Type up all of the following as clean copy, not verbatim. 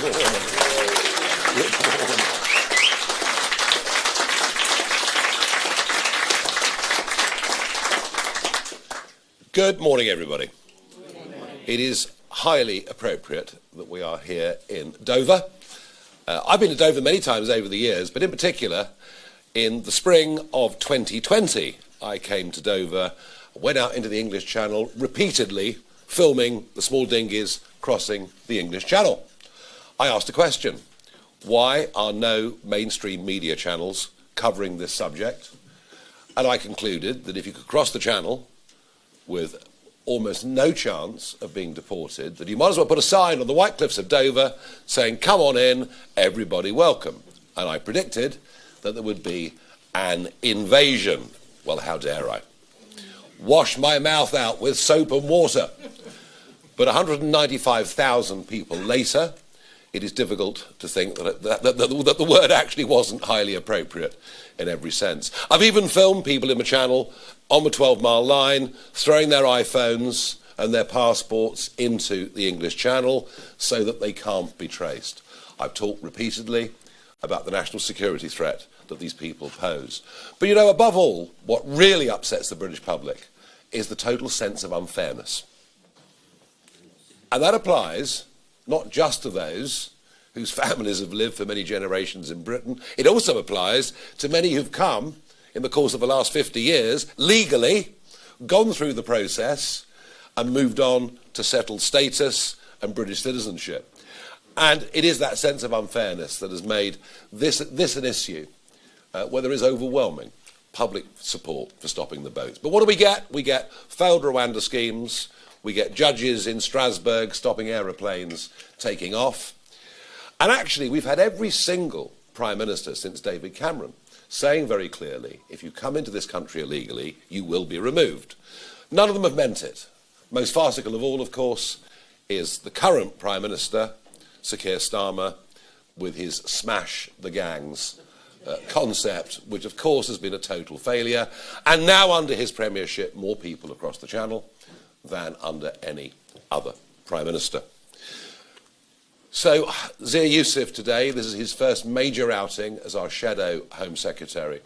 Good morning, everybody. It is highly appropriate that we are here in Dover. I've been to Dover many times over the years, but in particular, in the spring of 2020, I came to Dover, went out into the English Channel, repeatedly filming the small dinghies crossing the English Channel. I asked a question: why are no mainstream media channels covering this subject? And I concluded that if you could cross the Channel with almost no chance of being deported, that you might as well put a sign on the White Cliffs of Dover saying, "Come on in, everybody welcome." And I predicted that there would be an invasion. Well, how dare I? Wash my mouth out with soap and water. But 195,000 people later, it is difficult to think that the word actually wasn't highly appropriate in every sense. I've even filmed people in the Channel on the 12-mile line throwing their iPhones and their passports into the English Channel so that they can't be traced. I've talked repeatedly about the national security threat that these people pose. But you know, above all, what really upsets the British public is the total sense of unfairness. And that applies not just to those whose families have lived for many generations in Britain. It also applies to many who've come in the course of the last 50 years, legally, gone through the process and moved on to settled status and British citizenship. And it is that sense of unfairness that has made this an issue where there is overwhelming public support for stopping the boats. But what do we get? We get failed Rwanda schemes. We get judges in Strasbourg stopping aeroplanes taking off. And actually, we've had every single Prime Minister since David Cameron saying very clearly, if you come into this country illegally, you will be removed. None of them have meant it. Most farcical of all, of course, is the current Prime Minister, Sir Keir Starmer, with his smash the gangs concept, which of course has been a total failure. And now under his premiership, more people across the Channel than under any other Prime Minister. So Zia Yusuf today, this is his first major outing as our shadow Home Secretary.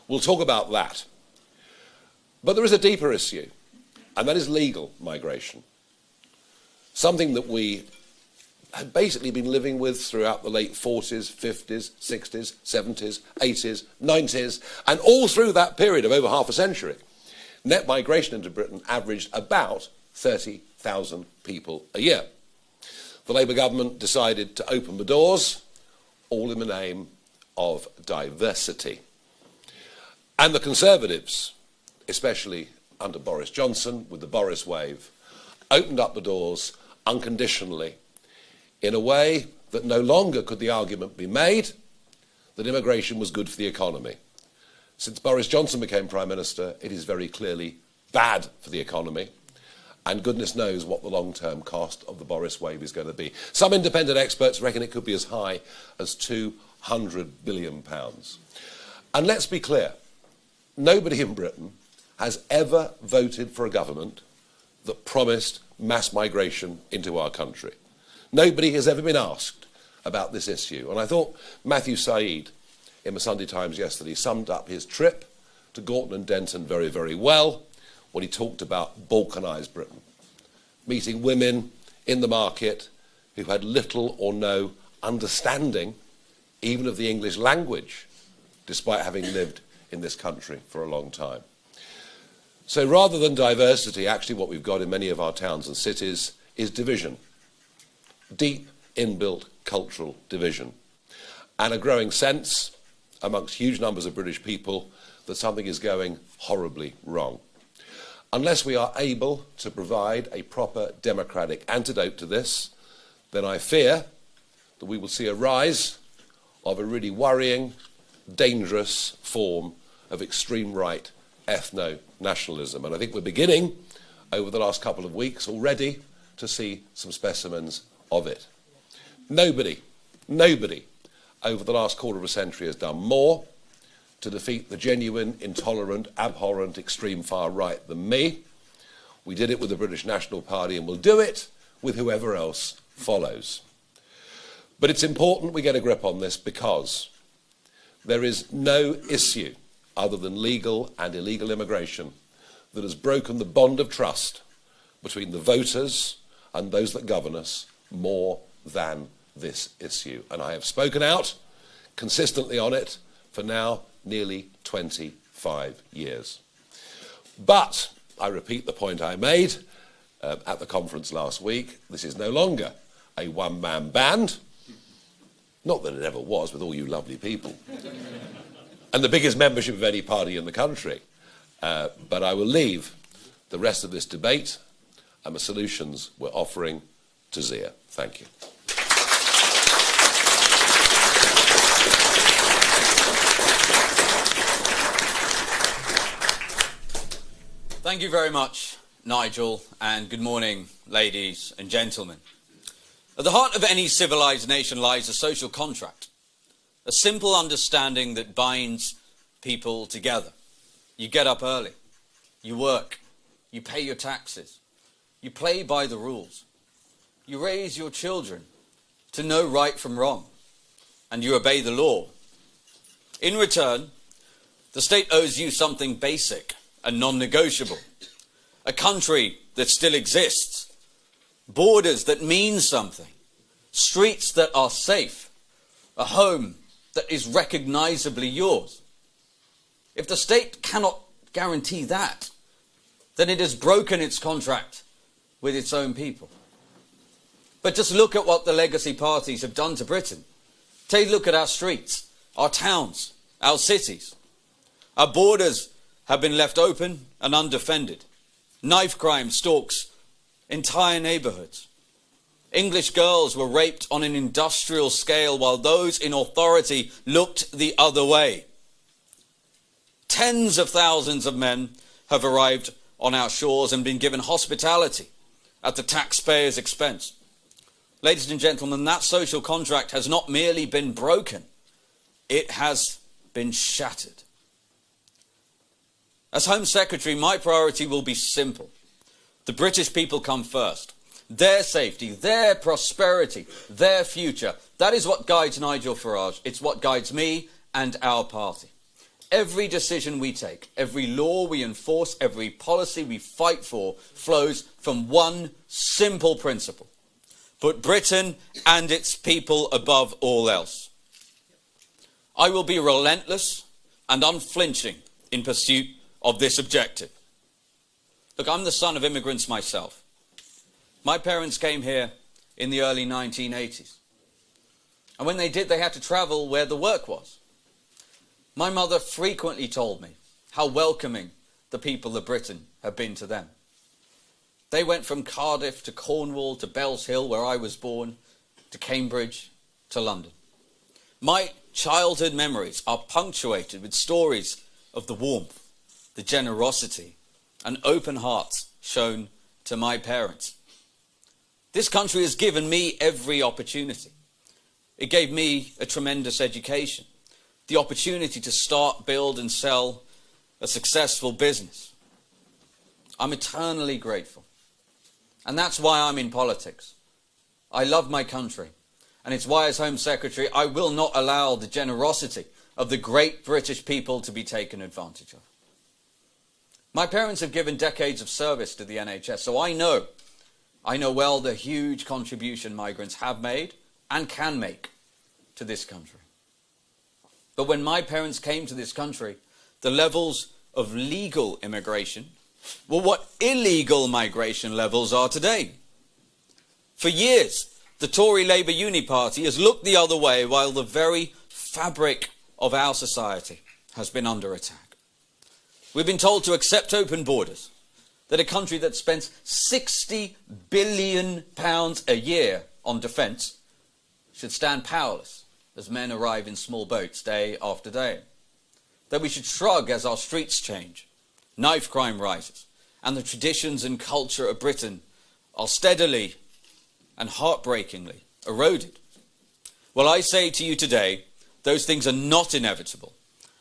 We'll talk about that. But there is a deeper issue, and that is legal migration. Something that we had basically been living with throughout the late 40s, 50s, 60s, 70s, 80s, 90s, and all through that period of over half a century. Net migration into Britain averaged about 30,000 people a year. The Labour government decided to open the doors, all in the name of diversity. And the Conservatives, especially under Boris Johnson with the Boris wave, opened up the doors unconditionally in a way that no longer could the argument be made that immigration was good for the economy. Since Boris Johnson became Prime Minister, it is very clearly bad for the economy. And goodness knows what the long-term cost of the Boris wave is going to be. Some independent experts reckon it could be as high as £200 billion. And let's be clear, nobody in Britain has ever voted for a government that promised mass migration into our country. Nobody has ever been asked about this issue. And I thought Matthew Said in the Sunday Times yesterday summed up his trip to Gorton and Denton very, very well when he talked about balkanised Britain, meeting women in the market who had little or no understanding even of the English language, despite having lived in this country for a long time. So rather than diversity, actually what we've got in many of our towns and cities is division, deep inbuilt cultural division, and a growing sense amongst huge numbers of British people that something is going horribly wrong. Unless we are able to provide a proper democratic antidote to this, then I fear that we will see a rise of a really worrying, dangerous form of extreme right ethno-nationalism. And I think we're beginning, over the last couple of weeks already, to see some specimens of it. Nobody over the last quarter of a century has done more to defeat the genuine, intolerant, abhorrent, extreme far right than me. We did it with the British National Party and we'll do it with whoever else follows. But it's important we get a grip on this because there is no issue other than legal and illegal immigration that has broken the bond of trust between the voters and those that govern us more than this issue. And I have spoken out consistently on it for now nearly 25 years. But I repeat the point I made at the conference last week. This is no longer a one-man band. Not that it ever was with all you lovely people. And the biggest membership of any party in the country. But I will leave the rest of this debate and the solutions we're offering to Zia. Thank you. Thank you very much, Nigel, and good morning, ladies and gentlemen. At the heart of any civilized nation lies a social contract, a simple understanding that binds people together. You get up early, you work, you pay your taxes, you play by the rules, you raise your children to know right from wrong, and you obey the law. In return, the state owes you something basic and non-negotiable, a country that still exists, borders that mean something, streets that are safe, a home that is recognizably yours. If the state cannot guarantee that, then it has broken its contract with its own people. But just look at what the legacy parties have done to Britain. Take a look at our streets, our towns, our cities. Our borders have been left open and undefended. Knife crime stalks entire neighbourhoods. English girls were raped on an industrial scale while those in authority looked the other way. Tens of thousands of men have arrived on our shores and been given hospitality at the taxpayers' expense. Ladies and gentlemen, that social contract has not merely been broken, it has been shattered. As Home Secretary, my priority will be simple. The British people come first. Their safety, their prosperity, their future. That is what guides Nigel Farage. It's what guides me and our party. Every decision we take, every law we enforce, every policy we fight for flows from one simple principle. Put Britain and its people above all else. I will be relentless and unflinching in pursuit of this objective. Look, I'm the son of immigrants myself. My parents came here in the early 1980s. And when they did, they had to travel where the work was. My mother frequently told me how welcoming the people of Britain have been to them. They went from Cardiff to Cornwall to Bells Hill, where I was born, to Cambridge, to London. My childhood memories are punctuated with stories of the warmth, the generosity and open hearts shown to my parents. This country has given me every opportunity. It gave me a tremendous education, the opportunity to start, build and sell a successful business. I'm eternally grateful. And that's why I'm in politics. I love my country. And it's why, as Home Secretary, I will not allow the generosity of the great British people to be taken advantage of. My parents have given decades of service to the NHS, so I know well the huge contribution migrants have made and can make to this country. But when my parents came to this country, the levels of legal immigration were what illegal migration levels are today. For years, the Tory Labour Uni Party has looked the other way while the very fabric of our society has been under attack. We've been told to accept open borders, that a country that spends £60 billion a year on defence should stand powerless as men arrive in small boats day after day. That we should shrug as our streets change, knife crime rises, and the traditions and culture of Britain are steadily and heartbreakingly eroded. Well, I say to you today, those things are not inevitable.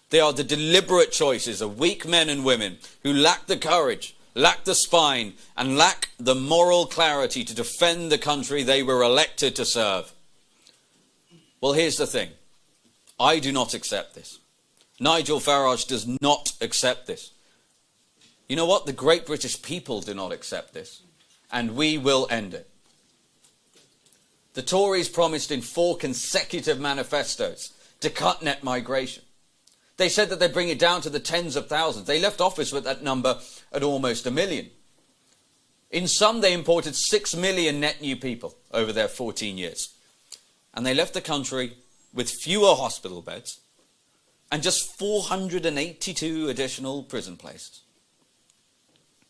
They are the deliberate choices of weak men and women who lack the courage, lack the spine, and lack the moral clarity to defend the country they were elected to serve. Well, here's the thing. I do not accept this. Nigel Farage does not accept this. You know what? The great British people do not accept this. And we will end it. The Tories promised in 4 consecutive manifestos to cut net migration. They said that they'd bring it down to the tens of thousands. They left office with that number at almost 1 million. In some, they imported 6 million net new people over their 14 years. And they left the country with fewer hospital beds and just 482 additional prison places.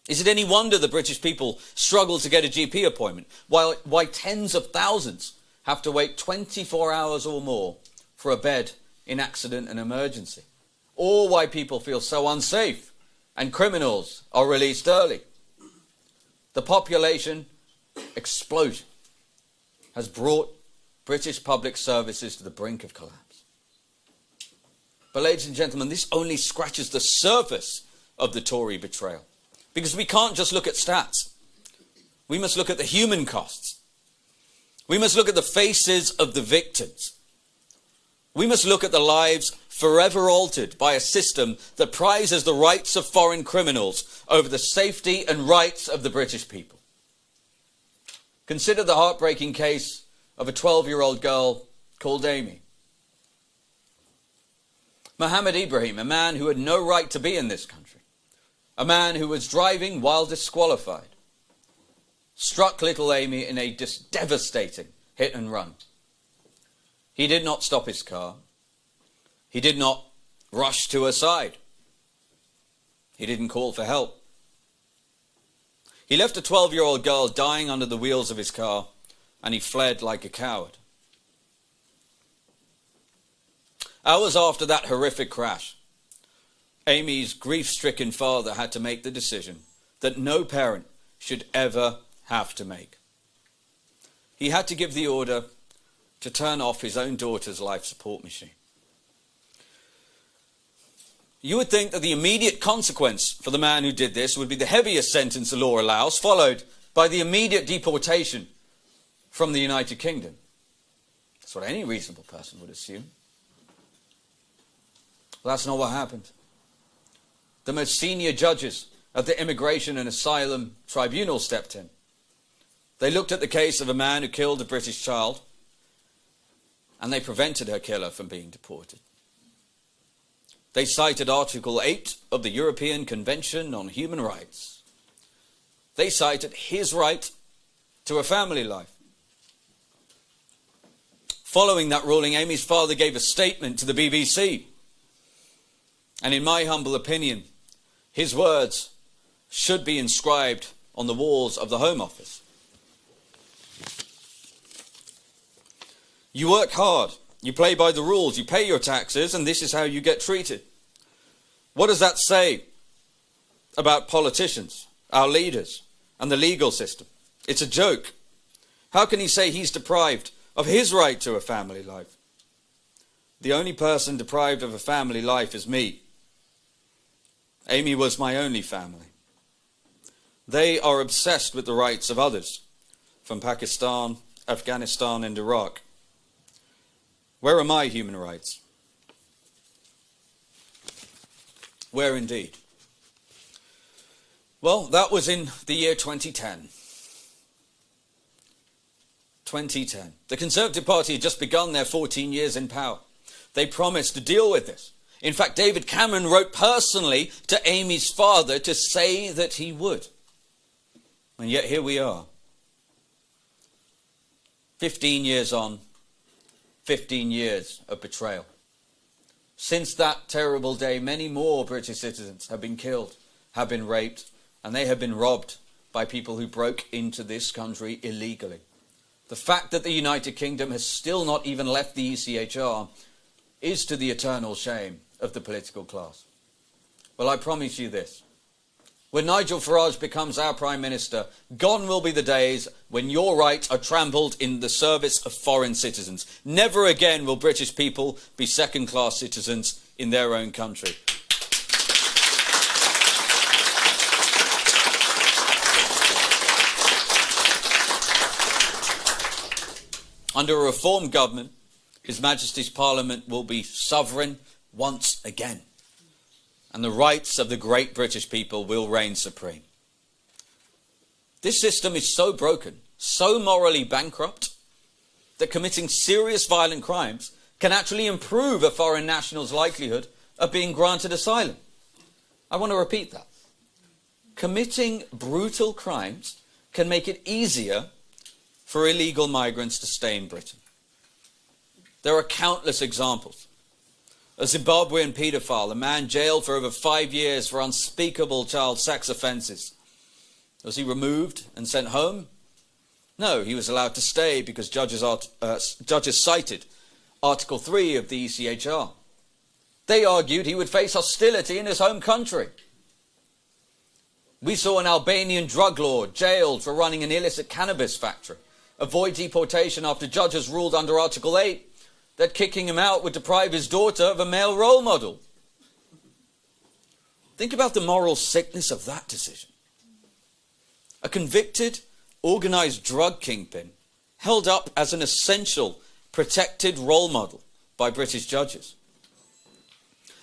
Is it any wonder the British people struggle to get a GP appointment? Why tens of thousands have to wait 24 hours or more for a bed in accident and emergency? Or why people feel so unsafe and criminals are released early? The population explosion has brought British public services to the brink of collapse. But ladies and gentlemen, this only scratches the surface of the Tory betrayal. Because we can't just look at stats. We must look at the human costs. We must look at the faces of the victims. We must look at the lives forever altered by a system that prizes the rights of foreign criminals over the safety and rights of the British people. Consider the heartbreaking case of a 12-year-old girl called Amy. Mohammed Ibrahim, a man who had no right to be in this country, a man who was driving while disqualified, struck little Amy in a devastating hit and run. He did not stop his car. He did not rush to her side. He didn't call for help. He left a 12-year-old girl dying under the wheels of his car, and he fled like a coward. Hours after that horrific crash, Amy's grief-stricken father had to make the decision that no parent should ever have to make. He had to give the order to turn off his own daughter's life support machine. You would think that the immediate consequence for the man who did this would be the heaviest sentence the law allows, followed by the immediate deportation from the United Kingdom. That's what any reasonable person would assume. Well, that's not what happened. The most senior judges of the Immigration and Asylum Tribunal stepped in. They looked at the case of a man who killed a British child, and they prevented her killer from being deported. They cited Article 8 of the European Convention on Human Rights. They cited his right to a family life. Following that ruling, Amy's father gave a statement to the BBC. And in my humble opinion, his words should be inscribed on the walls of the Home Office. You work hard, you play by the rules, you pay your taxes, and this is how you get treated. What does that say about politicians, our leaders, and the legal system? It's a joke. How can he say he's deprived of his right to a family life? The only person deprived of a family life is me. Amy was my only family. They are obsessed with the rights of others, from Pakistan, Afghanistan, and Iraq. Where are my human rights? Where indeed? Well, that was in the year 2010. 2010. The Conservative Party had just begun their 14 years in power. They promised to deal with this. In fact, David Cameron wrote personally to Amy's father to say that he would. And yet here we are. 15 years on, 15 years of betrayal. Since that terrible day, many more British citizens have been killed, have been raped, and they have been robbed by people who broke into this country illegally. The fact that the United Kingdom has still not even left the ECHR is to the eternal shame of the political class. Well, I promise you this. When Nigel Farage becomes our Prime Minister, gone will be the days when your rights are trampled in the service of foreign citizens. Never again will British people be second-class citizens in their own country. Under a reformed government, His Majesty's Parliament will be sovereign once again, and the rights of the great British people will reign supreme. This system is so broken, so morally bankrupt, that committing serious violent crimes can actually improve a foreign national's likelihood of being granted asylum. I want to repeat that. Committing brutal crimes can make it easier for illegal migrants to stay in Britain. There are countless examples. A Zimbabwean paedophile, a man jailed for over 5 years for unspeakable child sex offences. Was he removed and sent home? No, he was allowed to stay because judges cited Article 3 of the ECHR. They argued he would face hostility in his home country. We saw an Albanian drug lord jailed for running an illicit cannabis factory avoid deportation after judges ruled under Article 8 that kicking him out would deprive his daughter of a male role model. Think about the moral sickness of that decision. A convicted, organised drug kingpin held up as an essential, protected role model by British judges.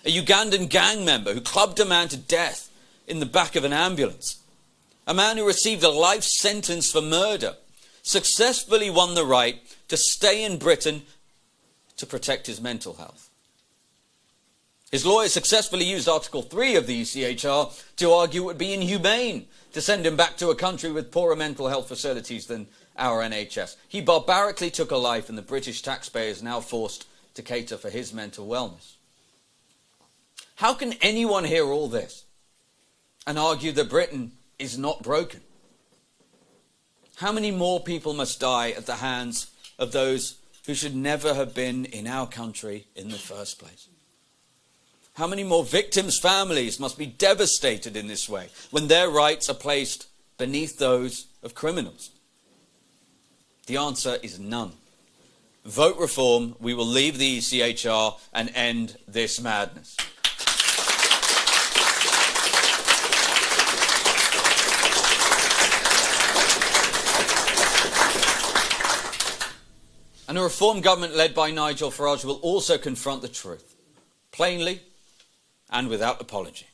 A Ugandan gang member who clubbed a man to death in the back of an ambulance. A man who received a life sentence for murder successfully won the right to stay in Britain to protect his mental health. His lawyers successfully used Article 3 of the ECHR to argue it would be inhumane to send him back to a country with poorer mental health facilities than our NHS. He barbarically took a life, and the British taxpayer is now forced to cater for his mental wellness. How can anyone hear all this and argue that Britain is not broken? How many more people must die at the hands of those who should never have been in our country in the first place? How many more victims' families must be devastated in this way when their rights are placed beneath those of criminals? The answer is none. Vote reform, we will leave the ECHR and end this madness. And a reform government led by Nigel Farage will also confront the truth, plainly and without apology.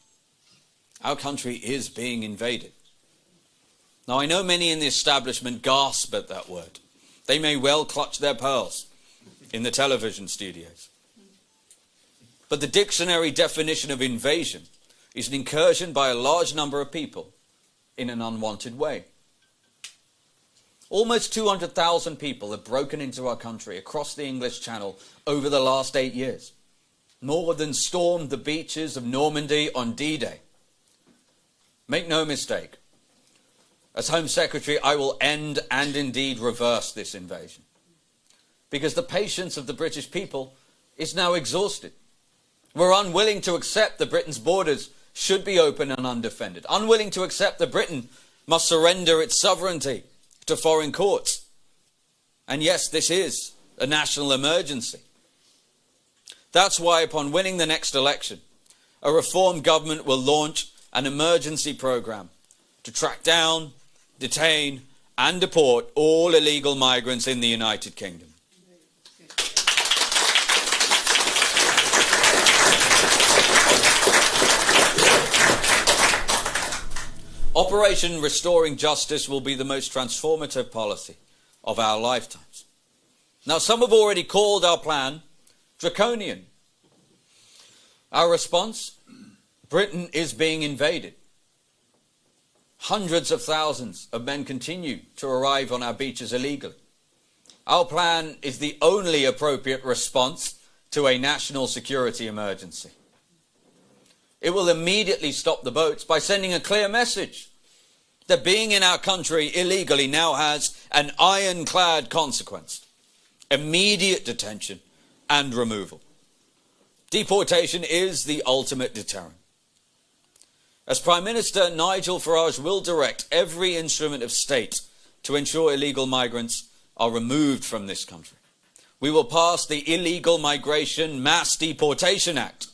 Our country is being invaded. Now, I know many in the establishment gasp at that word. They may well clutch their pearls in the television studios. But the dictionary definition of invasion is an incursion by a large number of people in an unwanted way. Almost 200,000 people have broken into our country across the English Channel over the last 8 years. More than stormed the beaches of Normandy on D-Day. Make no mistake, as Home Secretary, I will end and indeed reverse this invasion. Because the patience of the British people is now exhausted. We're unwilling to accept that Britain's borders should be open and undefended. Unwilling to accept that Britain must surrender its sovereignty to foreign courts. And yes, this is a national emergency. That's why upon winning the next election, a reform government will launch an emergency programme to track down, detain and deport all illegal migrants in the United Kingdom. Operation Restoring Justice will be the most transformative policy of our lifetimes. Now, some have already called our plan draconian. Our response? Britain is being invaded. Hundreds of thousands of men continue to arrive on our beaches illegally. Our plan is the only appropriate response to a national security emergency. It will immediately stop the boats by sending a clear message that being in our country illegally now has an ironclad consequence: immediate detention and removal. Deportation is the ultimate deterrent. As Prime Minister, Nigel Farage will direct every instrument of state to ensure illegal migrants are removed from this country. We will pass the Illegal Migration Mass Deportation Act.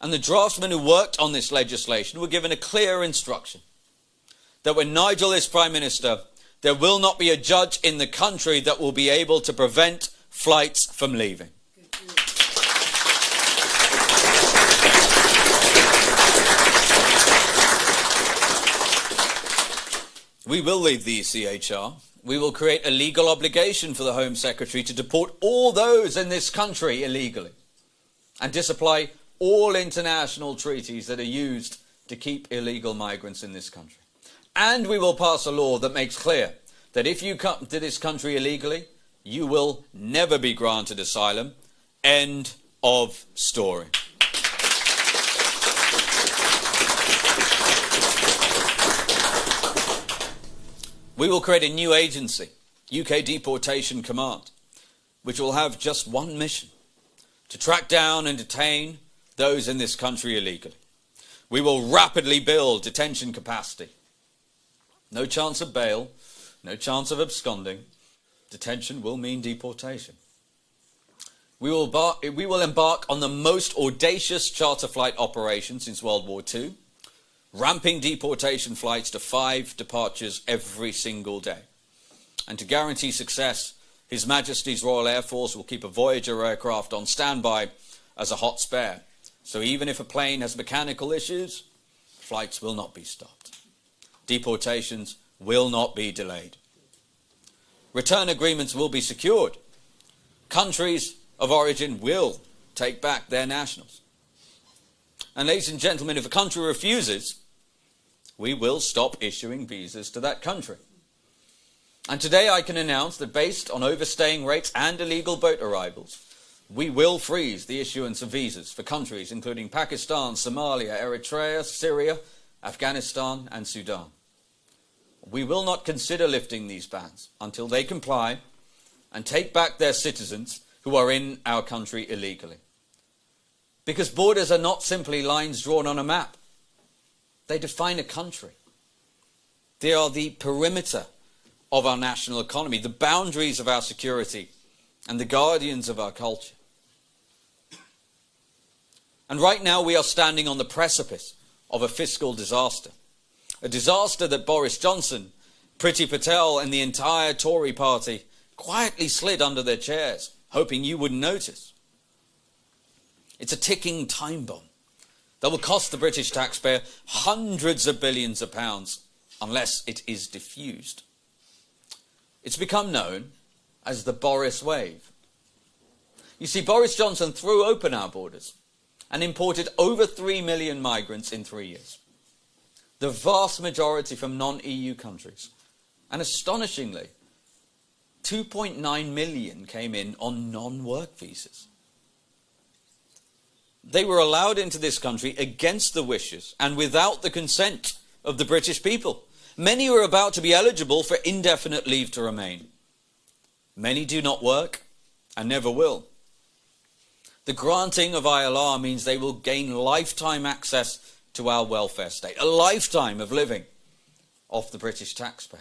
And the draftsmen who worked on this legislation were given a clear instruction that when Nigel is Prime Minister, there will not be a judge in the country that will be able to prevent flights from leaving. We will leave the ECHR. We will create a legal obligation for the Home Secretary to deport all those in this country illegally and disapply all international treaties that are used to keep illegal migrants in this country. And we will pass a law that makes clear that if you come to this country illegally, you will never be granted asylum. End of story. We will create a new agency, UK Deportation Command, which will have just one mission: to track down and detain those in this country illegally. We will rapidly build detention capacity. No chance of bail, no chance of absconding. Detention will mean deportation. We will embark on the most audacious charter flight operation since World War II, ramping deportation flights to 5 departures every single day. And to guarantee success, His Majesty's Royal Air Force will keep a Voyager aircraft on standby as a hot spare. So even if a plane has mechanical issues, flights will not be stopped. Deportations will not be delayed. Return agreements will be secured. Countries of origin will take back their nationals. And ladies and gentlemen, if a country refuses, we will stop issuing visas to that country. And today I can announce that based on overstaying rates and illegal boat arrivals, we will freeze the issuance of visas for countries including Pakistan, Somalia, Eritrea, Syria, Afghanistan and Sudan. We will not consider lifting these bans until they comply and take back their citizens who are in our country illegally. Because borders are not simply lines drawn on a map. They define a country. They are the perimeter of our national economy, the boundaries of our security, and the guardians of our culture. And right now we are standing on the precipice of a fiscal disaster. A disaster that Boris Johnson, Priti Patel and the entire Tory party quietly slid under their chairs, hoping you wouldn't notice. It's a ticking time bomb that will cost the British taxpayer hundreds of billions of pounds unless it is diffused. It's become known as the Boris wave. You see, Boris Johnson threw open our borders and imported over 3 million migrants in 3 years. The vast majority from non-EU countries. And astonishingly, 2.9 million came in on non-work visas. They were allowed into this country against the wishes and without the consent of the British people. Many were about to be eligible for indefinite leave to remain. Many do not work and never will. The granting of ILR means they will gain lifetime access to our welfare state, a lifetime of living off the British taxpayer.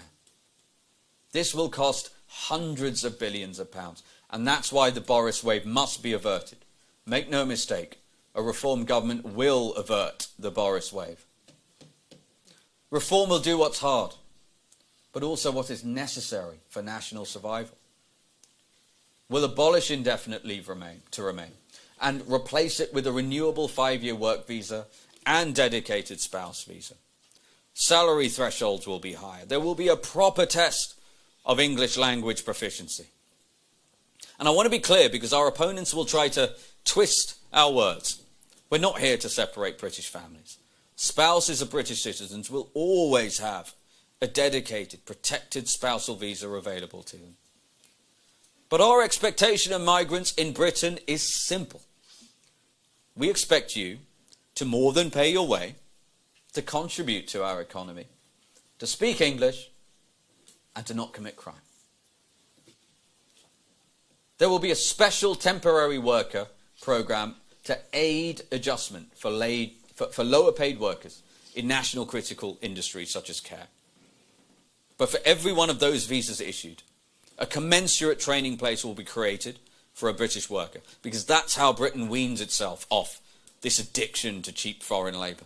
This will cost hundreds of billions of pounds, and that's why the Boris wave must be averted. Make no mistake, a reform government will avert the Boris wave. Reform will do what's hard, but also what is necessary for national survival. We'll abolish indefinite leave to remain and replace it with a renewable 5-year work visa and dedicated spouse visa. Salary thresholds will be higher. There will be a proper test of English language proficiency. And I want to be clear because our opponents will try to twist our words. We're not here to separate British families. Spouses of British citizens will always have a dedicated, protected spousal visa available to them. But our expectation of migrants in Britain is simple. We expect you to more than pay your way, to contribute to our economy, to speak English, and to not commit crime. There will be a special temporary worker programme to aid adjustment for lower paid workers in national critical industries such as care. But for every one of those visas issued, a commensurate training place will be created for a British worker, because that's how Britain weans itself off this addiction to cheap foreign labour.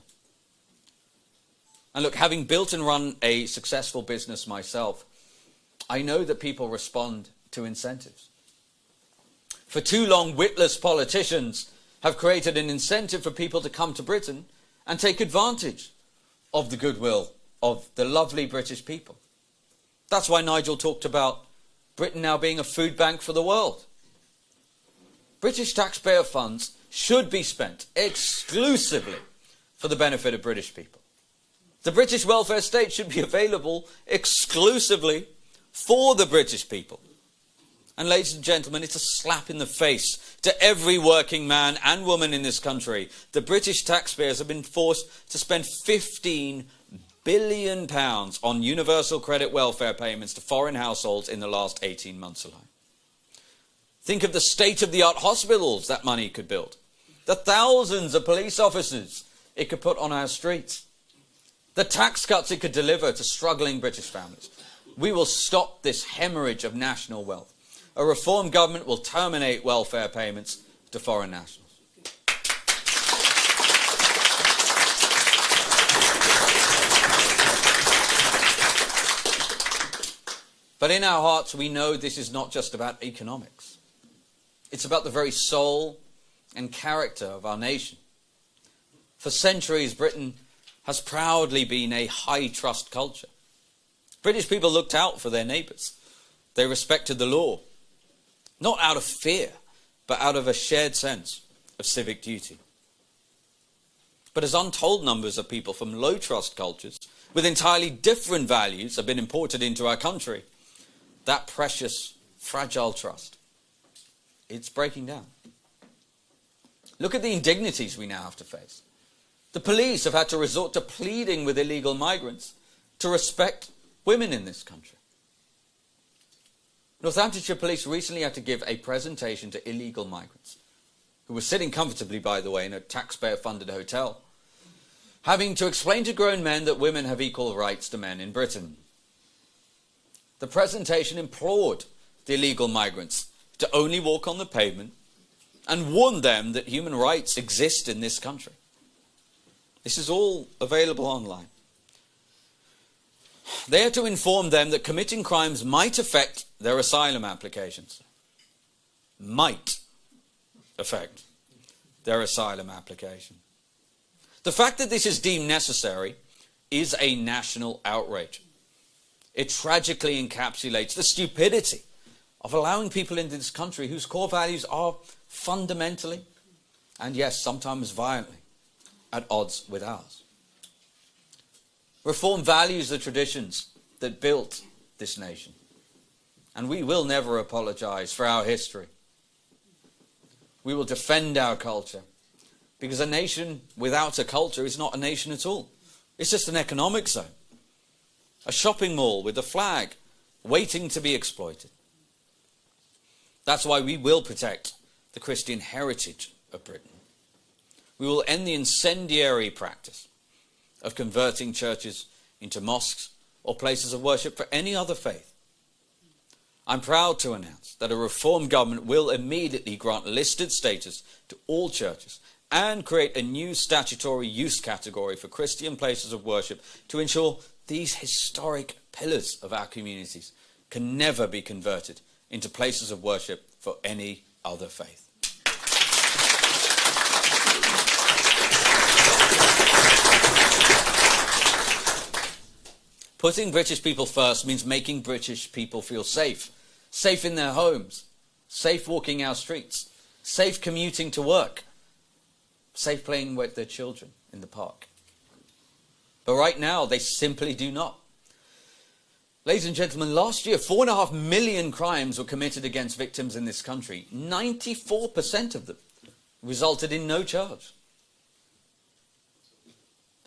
And look, having built and run a successful business myself, I know that people respond to incentives. For too long, witless politicians have created an incentive for people to come to Britain and take advantage of the goodwill of the lovely British people. That's why Nigel talked about Britain now being a food bank for the world. British taxpayer funds should be spent exclusively for the benefit of British people. The British welfare state should be available exclusively for the British people. And ladies and gentlemen, it's a slap in the face to every working man and woman in this country. The British taxpayers have been forced to spend £15 billion on universal credit welfare payments to foreign households in the last 18 months alone. Think of the state-of-the-art hospitals that money could build. The thousands of police officers it could put on our streets. The tax cuts it could deliver to struggling British families. We will stop this hemorrhage of national wealth. A reform government will terminate welfare payments to foreign nationals. But in our hearts, we know this is not just about economics. It's about the very soul and character of our nation. For centuries, Britain has proudly been a high-trust culture. British people looked out for their neighbours. They respected the law, not out of fear, but out of a shared sense of civic duty. But as untold numbers of people from low-trust cultures with entirely different values have been imported into our country, that precious, fragile trust, it's breaking down. Look at the indignities we now have to face. The police have had to resort to pleading with illegal migrants to respect women in this country. Northamptonshire Police recently had to give a presentation to illegal migrants, who were sitting comfortably, by the way, in a taxpayer-funded hotel, having to explain to grown men that women have equal rights to men in Britain. The presentation implored the illegal migrants to only walk on the pavement and warned them that human rights exist in this country. This is all available online. They had to inform them that committing crimes might affect their asylum applications. Might affect their asylum application. The fact that this is deemed necessary is a national outrage. It tragically encapsulates the stupidity of allowing people into this country whose core values are fundamentally, and yes, sometimes violently, at odds with ours. Reform values the traditions that built this nation, and we will never apologize for our history. We will defend our culture, because a nation without a culture is not a nation at all. It's just an economic zone, a shopping mall with a flag waiting to be exploited. That's why we will protect the Christian heritage of Britain. We will end the incendiary practice of converting churches into mosques or places of worship for any other faith. I'm proud to announce that a reform government will immediately grant listed status to all churches and create a new statutory use category for Christian places of worship to ensure these historic pillars of our communities can never be converted into places of worship for any other faith. Putting British people first means making British people feel safe. Safe in their homes, safe walking our streets, safe commuting to work, safe playing with their children in the park. But right now, they simply do not. Ladies and gentlemen, last year, 4.5 million crimes were committed against victims in this country. 94% of them resulted in no charge.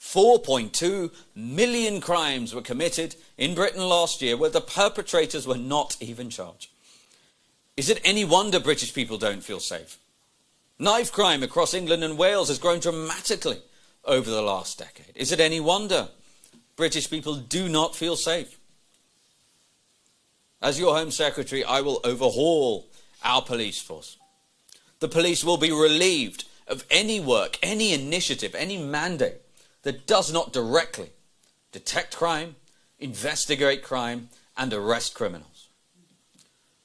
4.2 million crimes were committed in Britain last year where the perpetrators were not even charged. Is it any wonder British people don't feel safe? Knife crime across England and Wales has grown dramatically over the last decade. Is it any wonder British people do not feel safe? As your Home Secretary, I will overhaul our police force. The police will be relieved of any work, any initiative, any mandate that does not directly detect crime, investigate crime, and arrest criminals.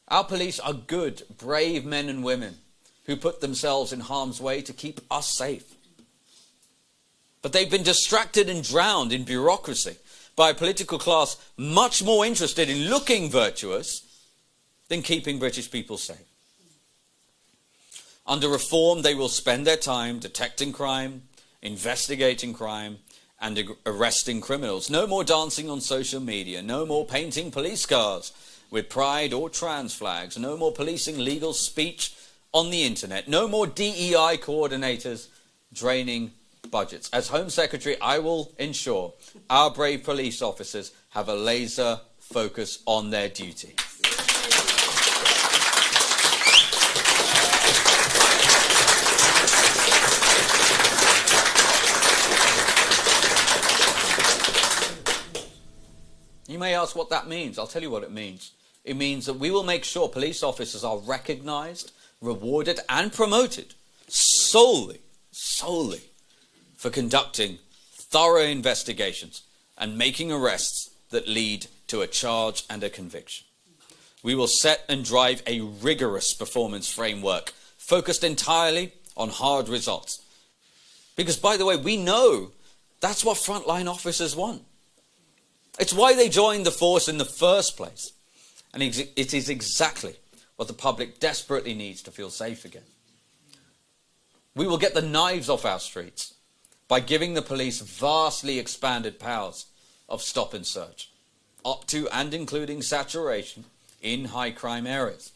Our police are good, brave men and women who put themselves in harm's way to keep us safe. But they've been distracted and drowned in bureaucracy by a political class much more interested in looking virtuous than keeping British people safe. Under reform, they will spend their time detecting crime, investigating crime, and arresting criminals. No more dancing on social media, no more painting police cars with pride or trans flags, no more policing legal speech on the internet, no more DEI coordinators draining budgets. As Home Secretary, I will ensure our brave police officers have a laser focus on their duty. You may ask what that means. I'll tell you what it means. It means that we will make sure police officers are recognised, rewarded and promoted solely for conducting thorough investigations and making arrests that lead to a charge and a conviction. We will set and drive a rigorous performance framework focused entirely on hard results. Because, by the way, we know that's what frontline officers want. It's why they joined the force in the first place. And it is exactly what the public desperately needs to feel safe again. We will get the knives off our streets by giving the police vastly expanded powers of stop and search, up to and including saturation in high crime areas.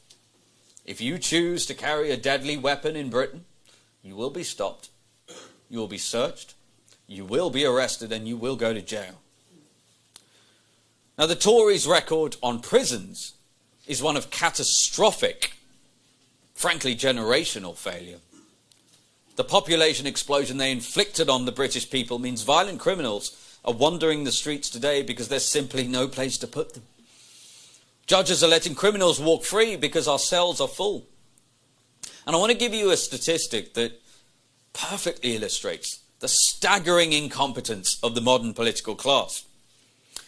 If you choose to carry a deadly weapon in Britain, you will be stopped, you will be searched, you will be arrested, and you will go to jail. Now, the Tories' record on prisons is one of catastrophic, frankly generational failure. The population explosion they inflicted on the British people means violent criminals are wandering the streets today because there's simply no place to put them. Judges are letting criminals walk free because our cells are full. And I want to give you a statistic that perfectly illustrates the staggering incompetence of the modern political class.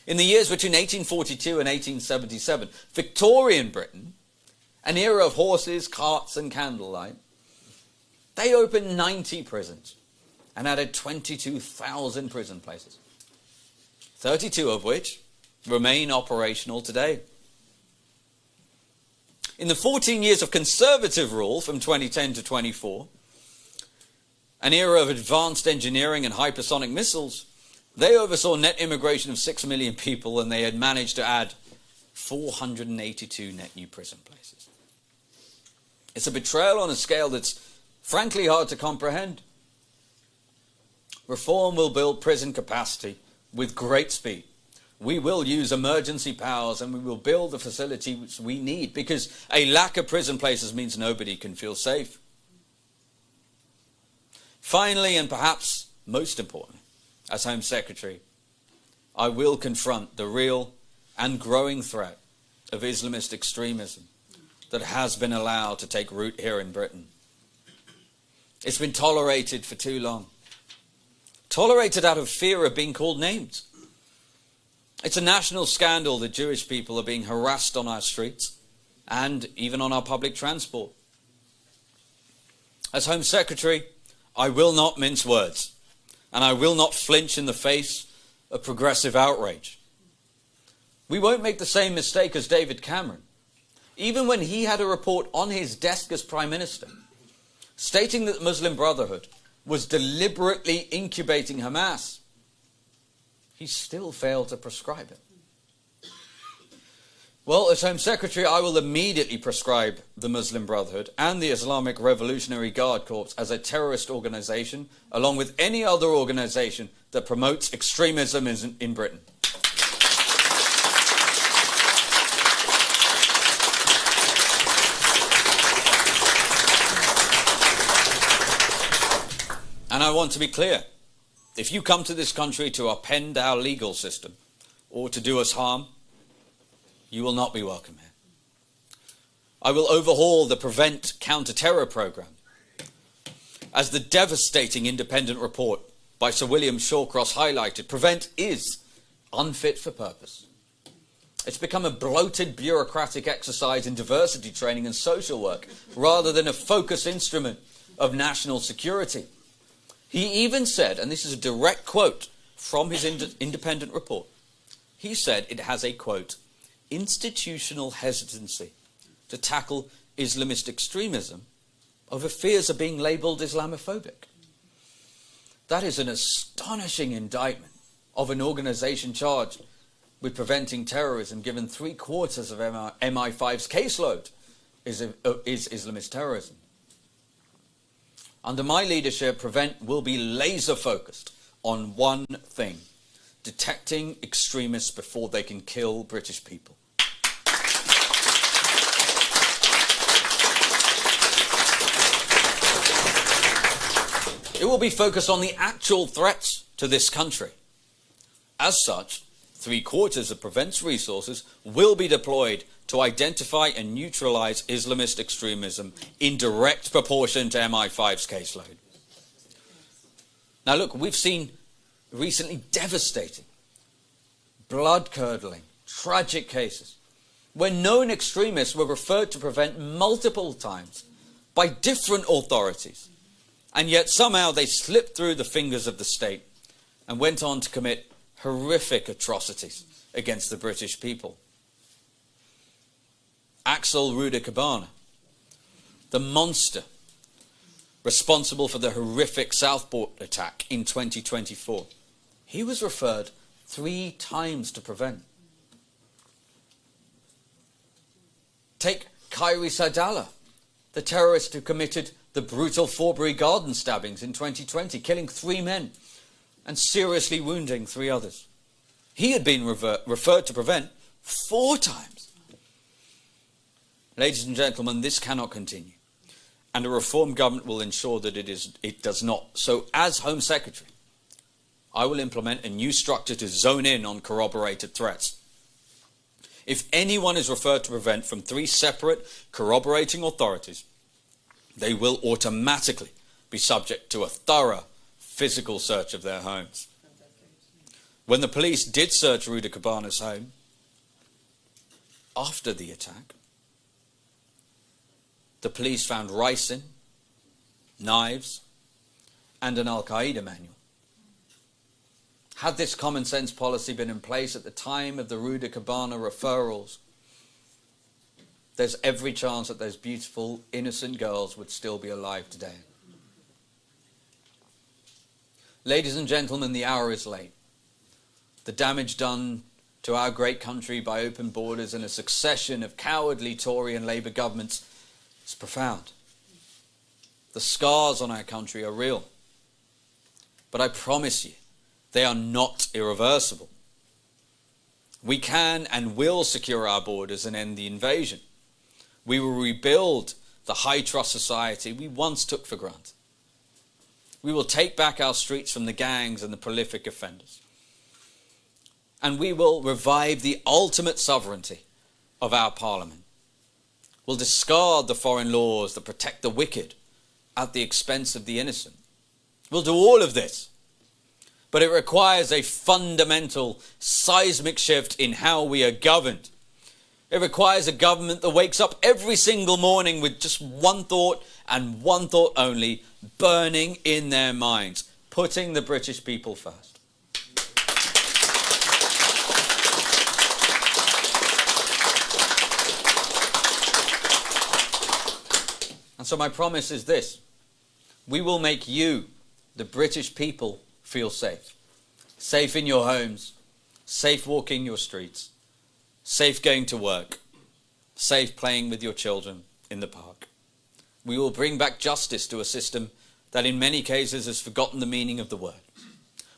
In the years between 1842 and 1877, Victorian Britain, an era of horses, carts and candlelight, they opened 90 prisons and added 22,000 prison places, 32 of which remain operational today. In the 14 years of Conservative rule from 2010 to 24, an era of advanced engineering and hypersonic missiles, they oversaw net immigration of 6 million people, and they had managed to add 482 net new prison places. It's a betrayal on a scale that's frankly hard to comprehend. Reform will build prison capacity with great speed. We will use emergency powers and we will build the facilities we need, because a lack of prison places means nobody can feel safe. Finally, and perhaps most importantly, as Home Secretary, I will confront the real and growing threat of Islamist extremism that has been allowed to take root here in Britain. It's been tolerated for too long. Tolerated out of fear of being called names. It's a national scandal that Jewish people are being harassed on our streets and even on our public transport. As Home Secretary, I will not mince words. And I will not flinch in the face of progressive outrage. We won't make the same mistake as David Cameron, even when he had a report on his desk as Prime Minister, stating that the Muslim Brotherhood was deliberately incubating Hamas. He still failed to prescribe it. Well, as Home Secretary, I will immediately prescribe the Muslim Brotherhood and the Islamic Revolutionary Guard Corps as a terrorist organisation, along with any other organisation that promotes extremism in Britain. And I want to be clear. If you come to this country to upend our legal system or to do us harm, you will not be welcome here. I will overhaul the Prevent Counter-Terror Programme. As the devastating independent report by Sir William Shawcross highlighted, Prevent is unfit for purpose. It's become a bloated bureaucratic exercise in diversity training and social work, rather than a focused instrument of national security. He even said, and this is a direct quote from his independent report, he said it has a, quote, institutional hesitancy to tackle Islamist extremism over fears of being labelled Islamophobic. That is an astonishing indictment of an organisation charged with preventing terrorism, given 3/4 of MI5's caseload is Islamist terrorism. Under my leadership, Prevent will be laser focused on one thing: detecting extremists before they can kill British people. It will be focused on the actual threats to this country. As such, 3/4 of Prevent's resources will be deployed to identify and neutralise Islamist extremism in direct proportion to MI5's caseload. Now look, we've seen recently devastating, blood-curdling, tragic cases where known extremists were referred to Prevent multiple times by different authorities, and yet somehow they slipped through the fingers of the state and went on to commit horrific atrocities against the British people. Axel Rudakabana, the monster responsible for the horrific Southport attack in 2024, he was referred 3 times to Prevent. Take Khairi Saidallah, the terrorist who committed the brutal Forbury Garden stabbings in 2020, killing 3 men and seriously wounding 3 others. He had been referred to Prevent 4 times. Ladies and gentlemen, this cannot continue, and a reform government will ensure that it does not. So as Home Secretary, I will implement a new structure to zone in on corroborated threats. If anyone is referred to Prevent from 3 separate corroborating authorities, they will automatically be subject to a thorough physical search of their homes. When the police did search Rudakabana's home after the attack, the police found ricin, knives, and an Al-Qaeda manual. Had this common sense policy been in place at the time of the Rudakabana referrals, there's every chance that those beautiful, innocent girls would still be alive today. Ladies and gentlemen, the hour is late. The damage done to our great country by open borders and a succession of cowardly Tory and Labour governments is profound. The scars on our country are real. But I promise you, they are not irreversible. We can and will secure our borders and end the invasion. We will rebuild the high-trust society we once took for granted. We will take back our streets from the gangs and the prolific offenders. And we will revive the ultimate sovereignty of our parliament. We'll discard the foreign laws that protect the wicked at the expense of the innocent. We'll do all of this. But it requires a fundamental seismic shift in how we are governed. It requires a government that wakes up every single morning with just one thought and one thought only, burning in their minds, putting the British people first. And so my promise is this: we will make you, the British people, feel safe. Safe in your homes, safe walking your streets, safe going to work, safe playing with your children in the park. We will bring back justice to a system that in many cases has forgotten the meaning of the word.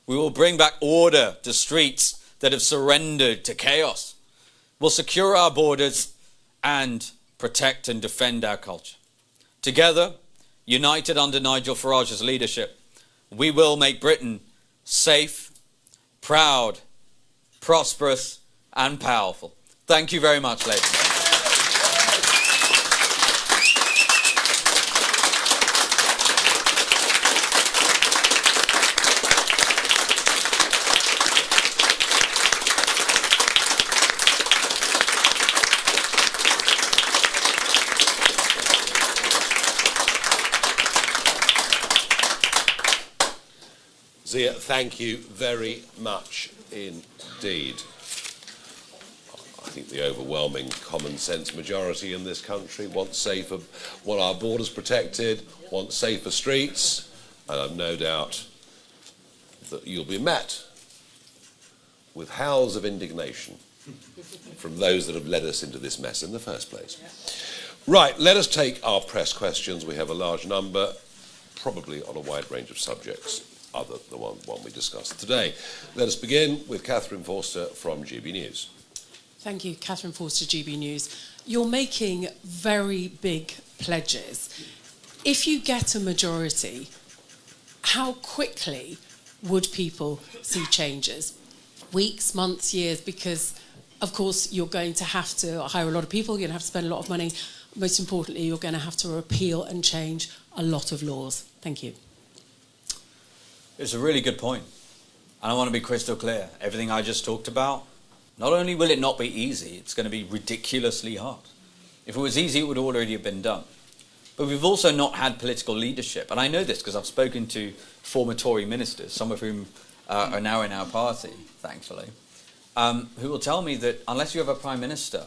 We will bring back order to streets that have surrendered to chaos. We'll secure our borders and protect and defend our culture. Together, united under Nigel Farage's leadership, we will make Britain safe, proud, prosperous and powerful. Thank you very much, ladies and gentlemen. Zia, thank you very much indeed. I think the overwhelming common sense majority in this country want our borders protected, want safer streets, and I've no doubt that you'll be met with howls of indignation from those that have led us into this mess in the first place. Right, let us take our press questions. We have a large number, probably on a wide range of subjects, other than the one we discussed today. Let us begin with Catherine Forster from GB News. Thank you, Catherine Forster, GB News. You're making very big pledges. If you get a majority, how quickly would people see changes? Weeks, months, years? Because, of course, you're going to have to hire a lot of people, you're going to have to spend a lot of money. Most importantly, you're going to have to repeal and change a lot of laws. Thank you. It's a really good point. And I want to be crystal clear. Everything I just talked about, not only will it not be easy, it's going to be ridiculously hard. If it was easy, it would already have been done. But we've also not had political leadership. And I know this because I've spoken to former Tory ministers, some of whom are now in our party, thankfully, who will tell me that unless you have a Prime Minister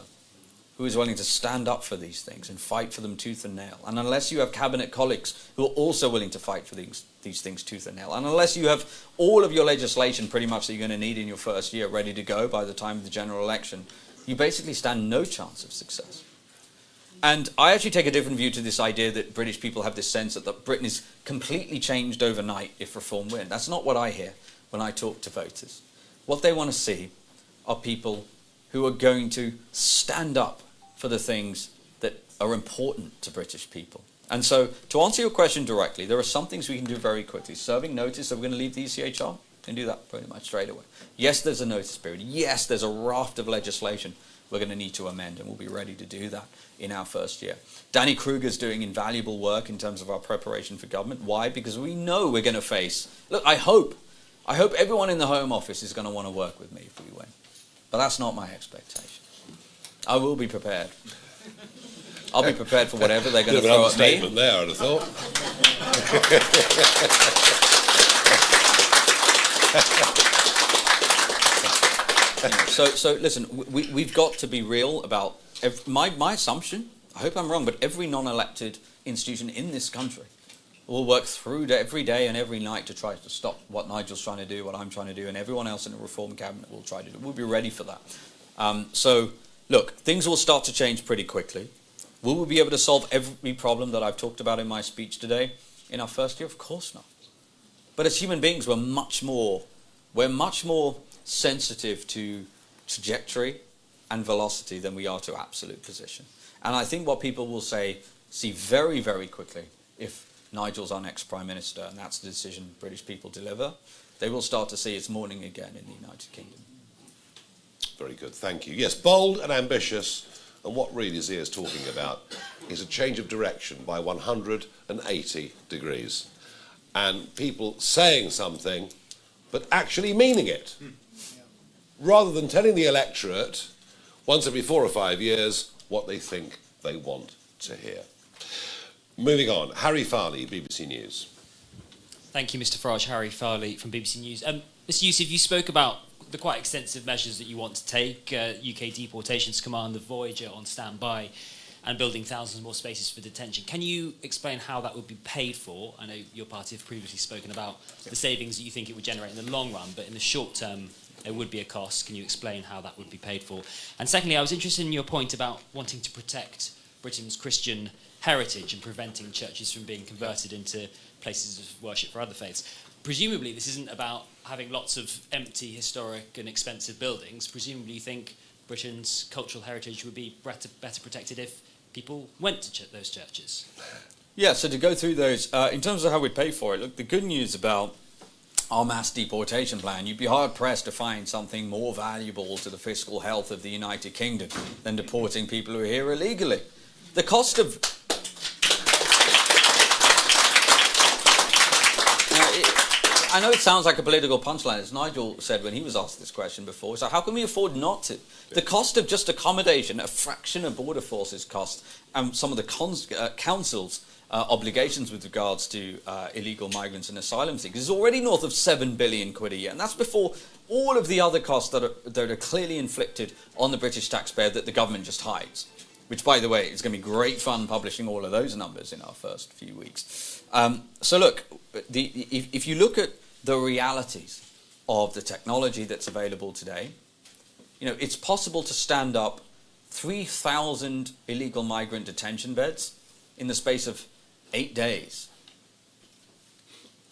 who is willing to stand up for these things and fight for them tooth and nail, and unless you have cabinet colleagues who are also willing to fight for these things tooth and nail, and unless you have all of your legislation pretty much that you're going to need in your first year ready to go by the time of the general election, you basically stand no chance of success. And I actually take a different view to this idea that British people have this sense that Britain is completely changed overnight if reform wins. That's not what I hear when I talk to voters. What they want to see are people who are going to stand up for the things that are important to British people. And so, to answer your question directly, there are some things we can do very quickly. Serving notice that we're going to leave the ECHR, we can do that pretty much straight away. Yes, there's a notice period. Yes, there's a raft of legislation we're going to need to amend, and we'll be ready to do that in our first year. Danny Kruger's doing invaluable work in terms of our preparation for government. Why? Because we know we're going to face... Look, I hope everyone in the Home Office is going to want to work with me if we win. But that's not my expectation. I will be prepared. I'll be prepared for whatever they're going to throw at me. There, I'd have thought. So listen, we've got to be real about my assumption. I hope I'm wrong, but every non-elected institution in this country will work through every day and every night to try to stop what Nigel's trying to do, what I'm trying to do, and everyone else in the Reform Cabinet will try to do. We'll be ready for that. So, look, things will start to change pretty quickly. Will we be able to solve every problem that I've talked about in my speech today in our first year? Of course not. But as human beings, we're much more sensitive to trajectory and velocity than we are to absolute position. And I think what people will see very, very quickly, if Nigel's our next Prime Minister, and that's the decision British people deliver, they will start to see it's morning again in the United Kingdom. Very good, thank you. Yes, bold and ambitious, and what really Zia is talking about is a change of direction by 180 degrees. And people saying something, but actually meaning it. Rather than telling the electorate, once every 4 or 5 years, what they think they want to hear. Moving on, Harry Farley, BBC News. Thank you, Mr Farage. Harry Farley from BBC News. Mr Yusuf, you spoke about the quite extensive measures that you want to take, UK Deportations Command, the Voyager on standby, and building thousands more spaces for detention. Can you explain how that would be paid for? I know your party have previously spoken about the savings that you think it would generate in the long run, but in the short term, there would be a cost. Can you explain how that would be paid for? And secondly, I was interested in your point about wanting to protect Britain's Christian heritage and preventing churches from being converted into places of worship for other faiths. Presumably, this isn't about having lots of empty, historic and expensive buildings. Presumably, you think Britain's cultural heritage would be better protected if people went to those churches. Yeah, so to go through those, in terms of how we'd pay for it, look, the good news about our mass deportation plan, you'd be hard-pressed to find something more valuable to the fiscal health of the United Kingdom than deporting people who are here illegally. The cost of... I know it sounds like a political punchline, as Nigel said when he was asked this question before. So how can we afford not to? The cost of just accommodation, a fraction of border forces cost, and some of the councils obligations with regards to illegal migrants and asylum seekers is already north of 7 billion quid a year. And that's before all of the other costs that are clearly inflicted on the British taxpayer that the government just hides. Which, by the way, is going to be great fun publishing all of those numbers in our first few weeks. So look, if you look at the realities of the technology that's available today, it's possible to stand up 3,000 illegal migrant detention beds in the space of 8 days.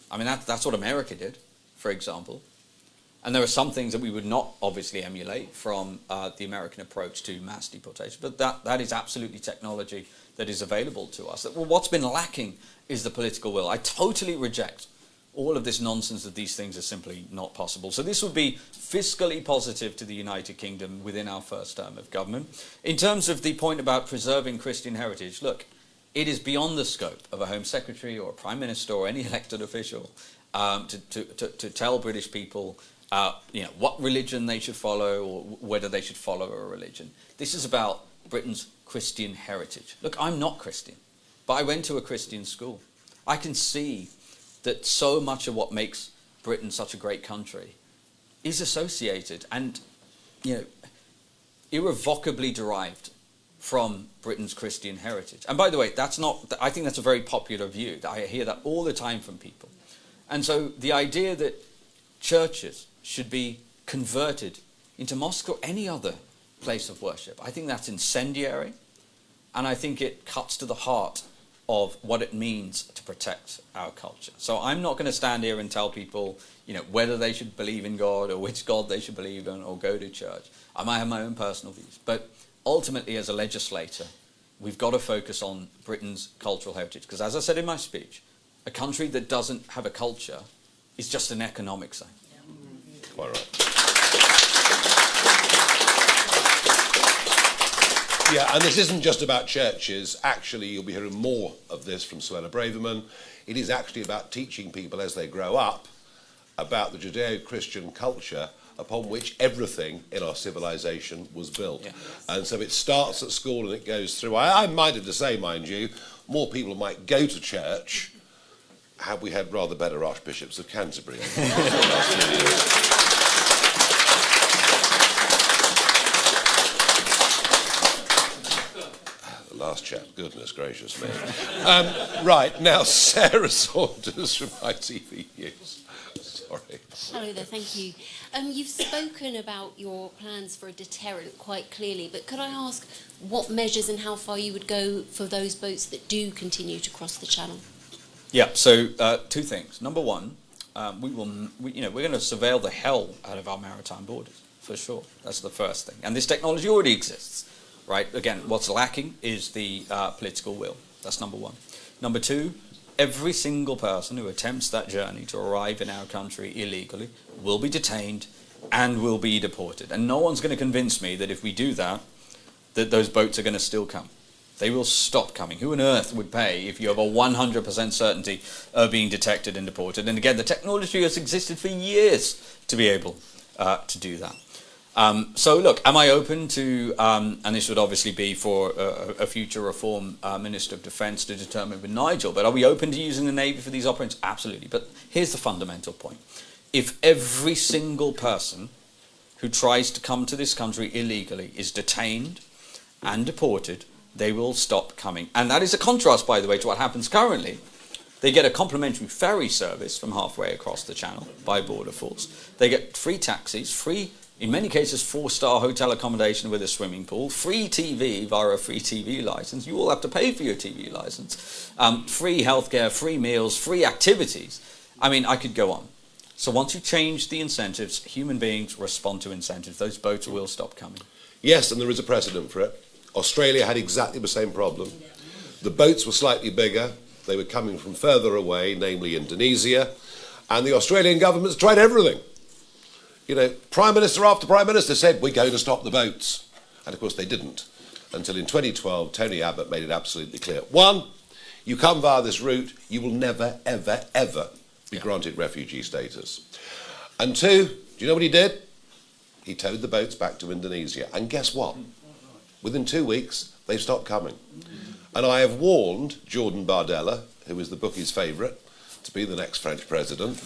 I mean, that's what America did, for example. And there are some things that we would not obviously emulate from the American approach to mass deportation, but that is absolutely technology that is available to us. Well, what's been lacking is the political will. I totally reject all of this nonsense that these things are simply not possible. So this would be fiscally positive to the United Kingdom within our first term of government. In terms of the point about preserving Christian heritage, look, it is beyond the scope of a Home Secretary or a Prime Minister or any elected official to tell British people what religion they should follow or whether they should follow a religion. This is about Britain's Christian heritage. Look, I'm not Christian, but I went to a Christian school. I can see that so much of what makes Britain such a great country is associated and, irrevocably derived from Britain's Christian heritage. And by the way, I think that's a very popular view. I hear that all the time from people. And so the idea that churches should be converted into mosque or any other place of worship, I think that's incendiary, and I think it cuts to the heart of what it means to protect our culture. So I'm not going to stand here and tell people, whether they should believe in God or which God they should believe in or go to church. I might have my own personal views, but ultimately as a legislator, we've got to focus on Britain's cultural heritage, because as I said in my speech, a country that doesn't have a culture is just an economic zone. Quite right. Yeah, and this isn't just about churches. Actually, you'll be hearing more of this from Suella Braverman. It is actually about teaching people as they grow up about the Judeo-Christian culture upon which everything in our civilization was built. Yeah. And so it starts at school and it goes through. I'm minded to say, mind you, more people might go to church had we had rather better archbishops of Canterbury. Last chap, goodness gracious me. Right, now Sarah Saunders from ITV News. Sorry. Hello there, thank you. You've spoken about your plans for a deterrent quite clearly, but could I ask what measures and how far you would go for those boats that do continue to cross the channel? Yeah, so two things. Number one, we're going to surveil the hell out of our maritime borders, for sure. That's the first thing. And this technology already exists. Right, again, what's lacking is the political will. That's number one. Number two, every single person who attempts that journey to arrive in our country illegally will be detained and will be deported. And no one's going to convince me that if we do that, that those boats are going to still come. They will stop coming. Who on earth would pay if you have a 100% certainty of being detected and deported? And again, the technology has existed for years to be able to do that. So look, am I open to, and this would obviously be for a future reform Minister of Defence to determine with Nigel, but are we open to using the Navy for these operations? Absolutely. But here's the fundamental point. If every single person who tries to come to this country illegally is detained and deported, they will stop coming. And that is a contrast, by the way, to what happens currently. They get a complimentary ferry service from halfway across the channel by Border Force. They get free taxis, free, in many cases, 4-star hotel accommodation with a swimming pool, free TV via a free TV licence. You all have to pay for your TV licence. Free healthcare, free meals, free activities. I mean, I could go on. So once you change the incentives, human beings respond to incentives. Those boats will stop coming. Yes, and there is a precedent for it. Australia had exactly the same problem. The boats were slightly bigger. They were coming from further away, namely Indonesia. And the Australian government's tried everything. Prime Minister after Prime Minister said, we're going to stop the boats. And of course they didn't. Until in 2012, Tony Abbott made it absolutely clear. One, you come via this route, you will never, ever, ever be granted refugee status. And two, do you know what he did? He towed the boats back to Indonesia. And guess what? Within 2 weeks, they've stopped coming. And I have warned Jordan Bardella, who is the bookie's favourite, to be the next French president,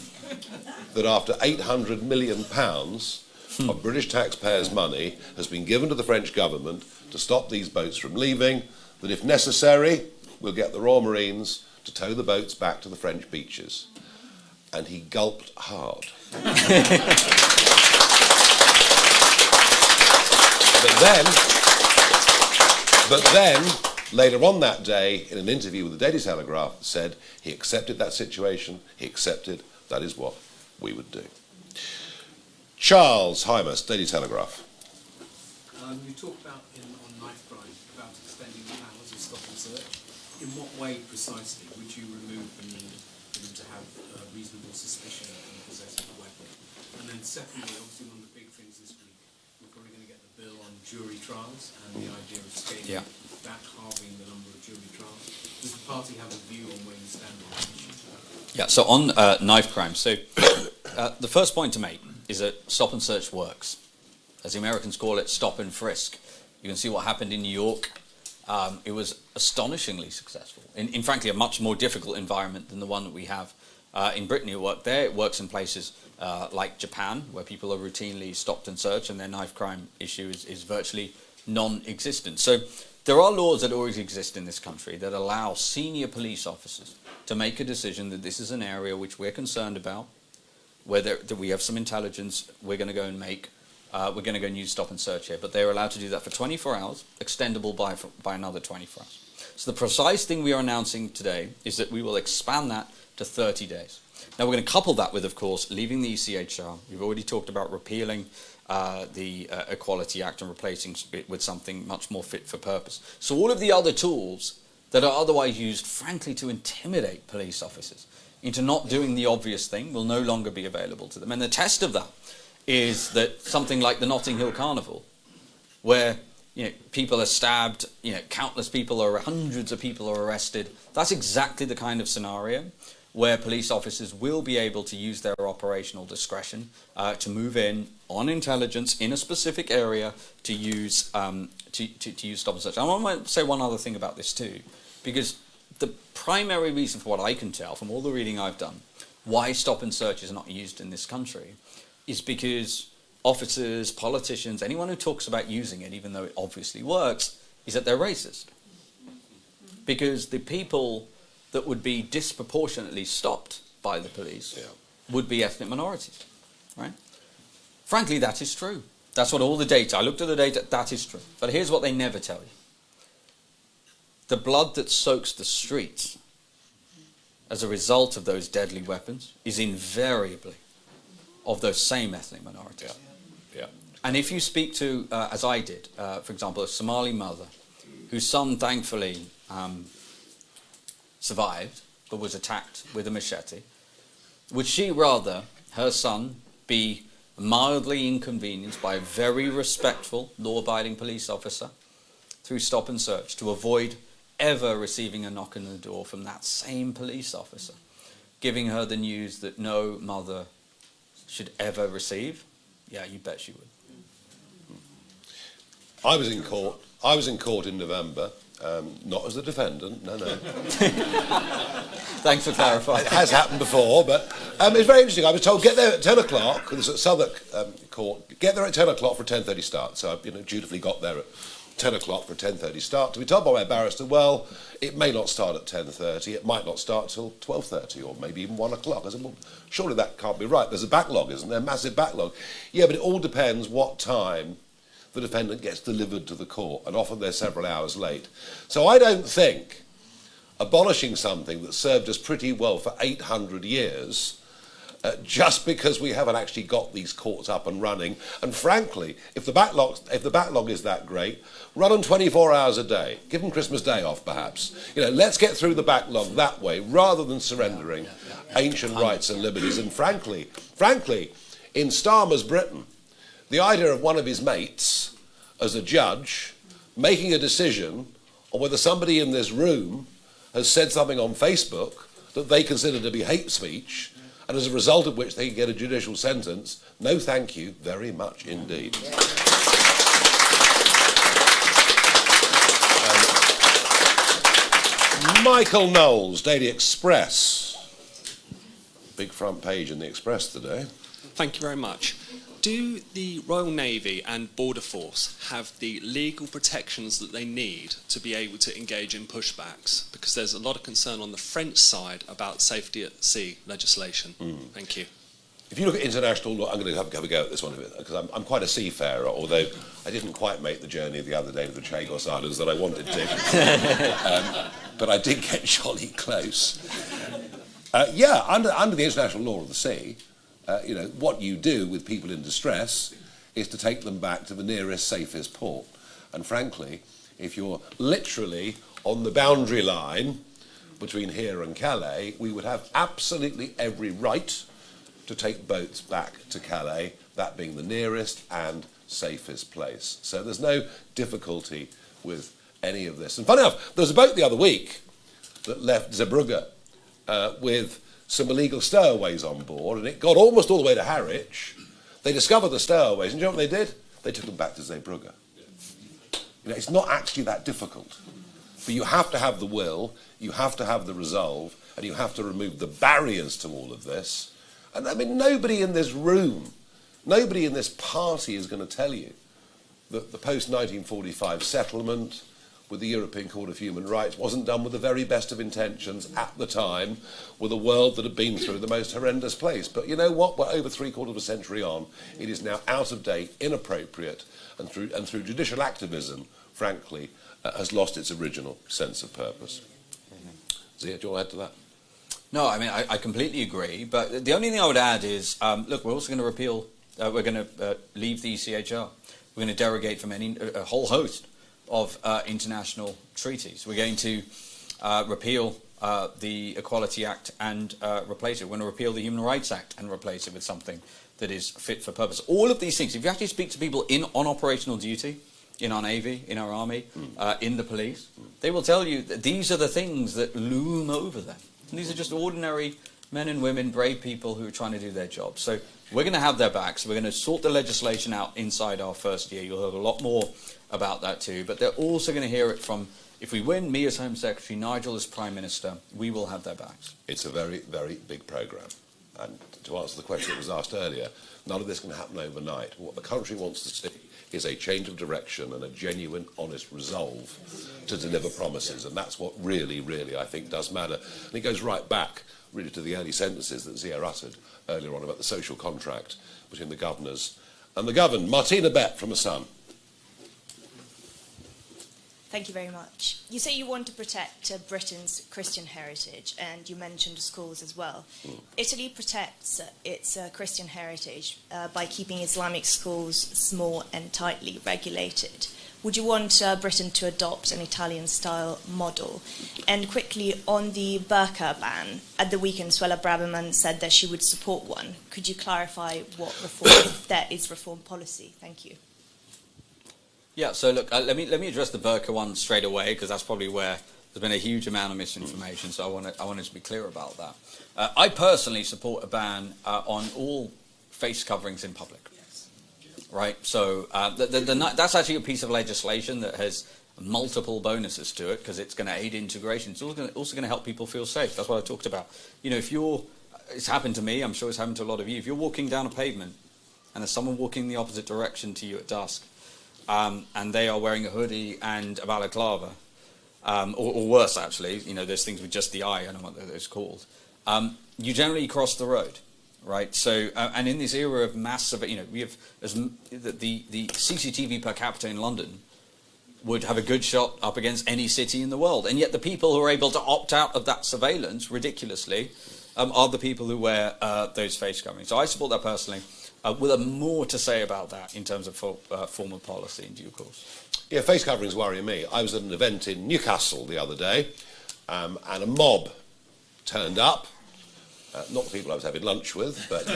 that after £800 million of British taxpayers' money has been given to the French government to stop these boats from leaving, that if necessary, we'll get the Royal Marines to tow the boats back to the French beaches. And he gulped hard. But then, later on that day, in an interview with the Daily Telegraph, said he accepted that situation, he accepted that is what we would do. Charles Hymas, Daily Telegraph. You talked about on knife crime about extending the powers of stop and search. In what way precisely would you remove the need for them to have reasonable suspicion of the possession of a weapon? And then secondly, obviously one of the big things this week, we're probably going to get the bill on jury trials and the idea of scaling back, halving the number of jury trials. Does the party have a view on where you stand on this issue? Yeah, so on knife crime, so the first point to make is that stop and search works. As the Americans call it, stop and frisk. You can see what happened in New York. It was astonishingly successful, in frankly a much more difficult environment than the one that we have in Britain. It worked there. It works in places like Japan, where people are routinely stopped and searched, and their knife crime issue is virtually non-existent. So there are laws that already exist in this country that allow senior police officers to make a decision that this is an area which we're concerned about, where that we have some intelligence, we're going to go and make. We're going to go and use stop and search here, but they're allowed to do that for 24 hours, extendable by another 24 hours. So the precise thing we are announcing today is that we will expand that to 30 days. Now we're going to couple that with, of course, leaving the ECHR. We've already talked about repealing the Equality Act and replacing it with something much more fit for purpose. So all of the other tools that are otherwise used, frankly, to intimidate police officers into not doing the obvious thing will no longer be available to them. And the test of that is that something like the Notting Hill Carnival, where people are stabbed, countless people or hundreds of people are arrested. That's exactly the kind of scenario where police officers will be able to use their operational discretion to move in on intelligence in a specific area to use to use stop and search. I want to say one other thing about this too, because the primary reason, for what I can tell from all the reading I've done, why stop and search is not used in this country is because officers, politicians, anyone who talks about using it, even though it obviously works, is that they're racist. Because the people that would be disproportionately stopped by the police would be ethnic minorities, right? Frankly, that is true. That's what all the data, I looked at the data, that is true. But here's what they never tell you. The blood that soaks the streets as a result of those deadly weapons is invariably of those same ethnic minorities. And if you speak to, as I did, for example, a Somali mother whose son thankfully survived but was attacked with a machete, would she rather her son be mildly inconvenienced by a very respectful, law-abiding police officer through stop and search to avoid ever receiving a knock on the door from that same police officer, giving her the news that no mother should ever receive? Yeah, you bet she would. I was in court in November, not as the defendant, no. Thanks for clarifying. It has happened before, but it's very interesting. I was told, get there at 10 o'clock, this is at Southwark Court, get there at 10 o'clock for a 10:30 start. So I dutifully got there at 10 o'clock for a 10:30 start. To be told by my barrister, well, it may not start at 10:30, it might not start till 12:30 or maybe even 1 o'clock. I said, well, surely that can't be right. There's a backlog, isn't there? A massive backlog. Yeah, but it all depends what time the defendant gets delivered to the court, and often they're several hours late. So I don't think abolishing something that served us pretty well for 800 years just because we haven't actually got these courts up and running. And frankly, if the backlog is that great, run them 24 hours a day. Give them Christmas Day off, perhaps. Let's get through the backlog that way, rather than surrendering ancient rights and liberties. And frankly, in Starmer's Britain, the idea of one of his mates as a judge making a decision on whether somebody in this room has said something on Facebook that they consider to be hate speech, and as a result of which they can get a judicial sentence, no thank you very much indeed. Michael Knowles, Daily Express. Big front page in the Express today. Thank you very much. Do the Royal Navy and Border Force have the legal protections that they need to be able to engage in pushbacks? Because there's a lot of concern on the French side about safety at sea legislation. Thank you. If you look at international law, I'm going to have a go at this one a bit, because I'm quite a seafarer, although I didn't quite make the journey the other day to the Chagos Islands that I wanted to. But I did get jolly close. Under the international law of the sea, what you do with people in distress is to take them back to the nearest, safest port. And frankly, if you're literally on the boundary line between here and Calais, we would have absolutely every right to take boats back to Calais, that being the nearest and safest place. So there's no difficulty with any of this. And funny enough, there was a boat the other week that left Zeebrugge with some illegal stowaways on board, and it got almost all the way to Harwich. They discovered the stowaways, and do you know what they did? They took them back to Zeebrugge. It's not actually that difficult. But you have to have the will, you have to have the resolve, and you have to remove the barriers to all of this. And I mean, nobody in this room, nobody in this party is going to tell you that the post-1945 settlement with the European Court of Human Rights wasn't done with the very best of intentions at the time, with a world that had been through the most horrendous place. But you know what? We're over three-quarters of a century on. It is now out of date, inappropriate, and through judicial activism, frankly, has lost its original sense of purpose. Zia, do you want to add to that? No, I mean, I completely agree. But the only thing I would add is, look, we're also going to repeal, we're going to leave the ECHR. We're going to derogate from a whole host of international treaties. We're going to repeal the Equality Act and replace it. We're going to repeal the Human Rights Act and replace it with something that is fit for purpose. All of these things, if you actually speak to people on operational duty, in our Navy, in our Army, in the police, they will tell you that these are the things that loom over them. And these are just ordinary men and women, brave people who are trying to do their job. So we're going to have their backs. We're going to sort the legislation out inside our first year. You'll hear a lot more about that too. But they're also going to hear it from, if we win, me as Home Secretary, Nigel as Prime Minister, we will have their backs. It's a very, very big programme. And to answer the question that was asked earlier, none of this can happen overnight. What the country wants to see is a change of direction and a genuine, honest resolve to deliver promises. And that's what really, really, I think, does matter. And it goes right back, really, to the early sentences that Zia uttered earlier on about the social contract between the governors and the governed. Martina Bett from The Sun. Thank you very much. You say you want to protect Britain's Christian heritage, and you mentioned schools as well. Italy protects its Christian heritage by keeping Islamic schools small and tightly regulated. Would you want Britain to adopt an Italian-style model? And quickly, on the burqa ban, at the weekend, Suella Braverman said that she would support one. Could you clarify what reform, if there is reform policy? Thank you. Yeah, so look, let me address the burqa one straight away, because that's probably where there's been a huge amount of misinformation, so I wanted to be clear about that. I personally support a ban on all face coverings in public. Right, so that's actually a piece of legislation that has multiple bonuses to it, because it's going to aid integration. It's also going to help people feel safe. That's what I talked about. You know, it's happened to me, I'm sure it's happened to a lot of you. If you're walking down a pavement and there's someone walking in the opposite direction to you at dusk, and they are wearing a hoodie and a balaclava, or worse actually, you know, there's things with just the eye, I don't know what those called, you generally cross the road. Right, so and in this era of massive, you know, we have the CCTV per capita in London would have a good shot up against any city in the world, and yet the people who are able to opt out of that surveillance, ridiculously, are the people who wear those face coverings. So I support that personally. We'll have more to say about that in terms of formal policy in due course. Yeah, face coverings worry me. I was at an event in Newcastle the other day, and a mob turned up. Not the people I was having lunch with, but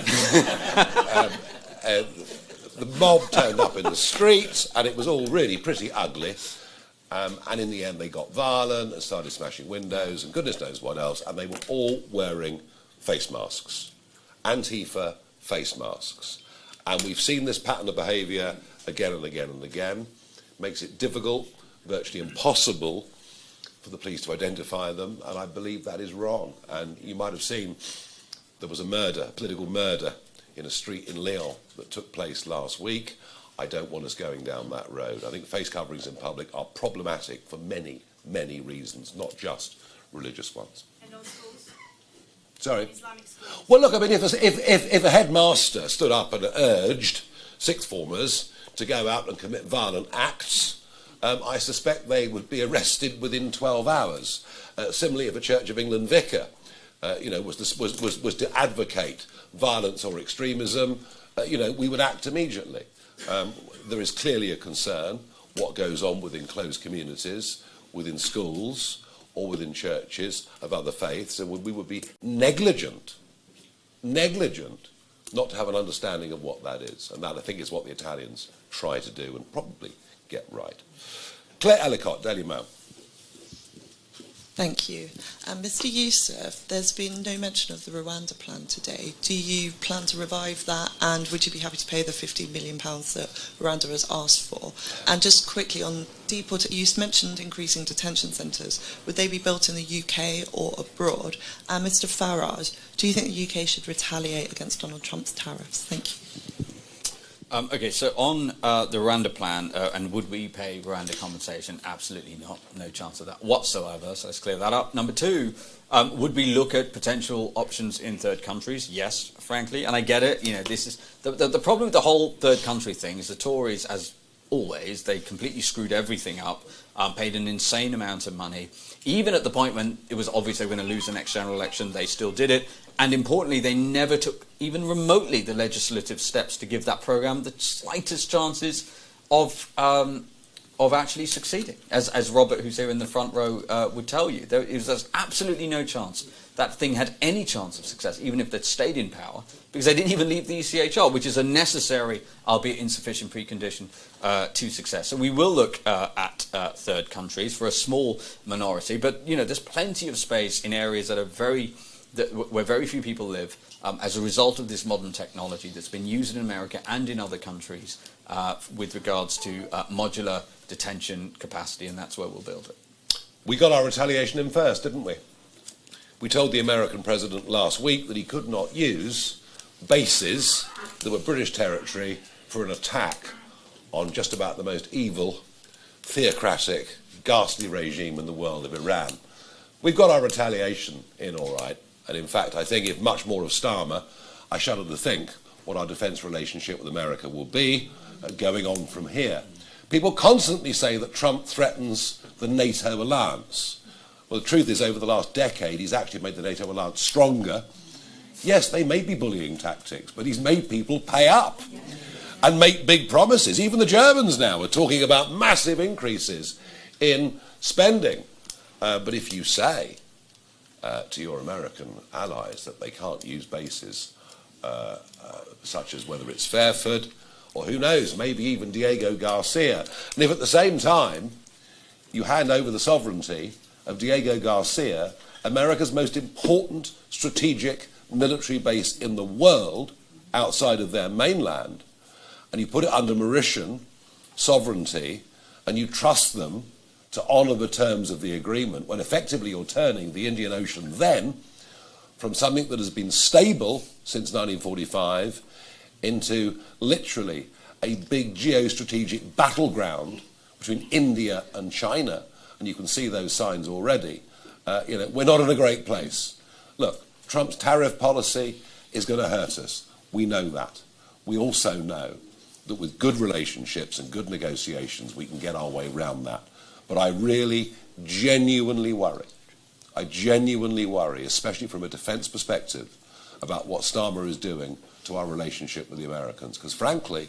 the mob turned up in the street, and it was all really pretty ugly. And in the end, they got violent and started smashing windows and goodness knows what else, and they were all wearing face masks, Antifa face masks. And we've seen this pattern of behaviour again and again and again. Makes it difficult, virtually impossible, for the police to identify them, and I believe that is wrong. And you might have seen there was a murder, a political murder, in a street in Lyon that took place last week. I don't want us going down that road. I think face coverings in public are problematic for many, many reasons, not just religious ones. And on schools? Sorry? Islamic schools? Well, look, I mean, if a headmaster stood up and urged sixth formers to go out and commit violent acts, I suspect they would be arrested within 12 hours. Similarly, if a Church of England vicar, was to advocate violence or extremism, we would act immediately. There is clearly a concern what goes on within closed communities, within schools, or within churches of other faiths, and we would be negligent not to have an understanding of what that is. And that, I think, is what the Italians try to do and probably get right. Claire Ellicott, Daily Mail. Thank you. Mr. Yusuf, there's been no mention of the Rwanda plan today. Do you plan to revive that, and would you be happy to pay the £15 million that Rwanda has asked for? And just quickly on you mentioned increasing detention centres. Would they be built in the UK or abroad? And Mr. Farage, do you think the UK should retaliate against Donald Trump's tariffs? Thank you. Okay, so on the Rwanda plan, and would we pay Rwanda compensation? Absolutely not. No chance of that whatsoever, so let's clear that up. Number two, would we look at potential options in third countries? Yes, frankly, and I get it. This is the problem with the whole third country thing is the Tories, as always, they completely screwed everything up, paid an insane amount of money. Even at the point when it was obvious they were going to lose the next general election, they still did it. And importantly, they never took even remotely the legislative steps to give that programme the slightest chances of actually succeeding. As Robert, who's here in the front row, would tell you, there's absolutely no chance that thing had any chance of success, even if they'd stayed in power, because they didn't even leave the ECHR, which is a necessary, albeit insufficient, precondition to success. So we will look at third countries for a small minority, but there's plenty of space in areas that are where very few people live as a result of this modern technology that's been used in America and in other countries with regards to modular detention capacity, and that's where we'll build it. We got our retaliation in first, didn't we? We told the American president last week that he could not use bases that were British territory for an attack on just about the most evil, theocratic, ghastly regime in the world of Iran. We've got our retaliation in all right. And in fact, I think if much more of Starmer, I shudder to think what our defence relationship with America will be going on from here. People constantly say that Trump threatens the NATO alliance. Well, the truth is, over the last decade, he's actually made the NATO alliance stronger. Yes, they may be bullying tactics, but he's made people pay up and make big promises. Even the Germans now are talking about massive increases in spending. But if you say to your American allies that they can't use bases such as whether it's Fairford or who knows, maybe even Diego Garcia, and if at the same time you hand over the sovereignty of Diego Garcia, America's most important strategic military base in the world outside of their mainland, and you put it under Mauritian sovereignty and you trust them to honour the terms of the agreement, when effectively you're turning the Indian Ocean then from something that has been stable since 1945 into literally a big geostrategic battleground between India and China. And you can see those signs already. We're not in a great place. Look, Trump's tariff policy is going to hurt us. We know that. We also know that with good relationships and good negotiations, we can get our way around that. But I really genuinely worry. I genuinely worry, especially from a defence perspective, about what Starmer is doing to our relationship with the Americans. Because frankly,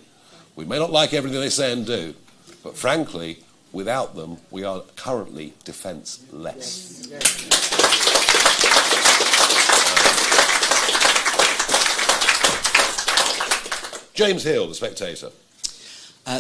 we may not like everything they say and do, but frankly, without them, we are currently defenceless. James Hill, The Spectator.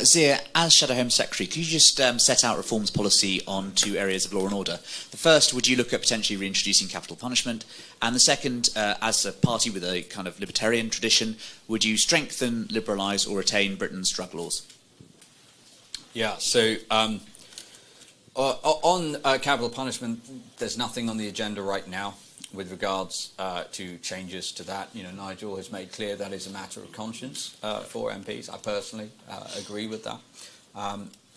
Zia, as Shadow Home Secretary, could you just set out reforms policy on two areas of law and order? The first, would you look at potentially reintroducing capital punishment? And the second, as a party with a kind of libertarian tradition, would you strengthen, liberalise or retain Britain's drug laws? Yeah, so On capital punishment, there's nothing on the agenda right now with regards to changes to that. You know, Nigel has made clear that is a matter of conscience for MPs. I personally agree with that.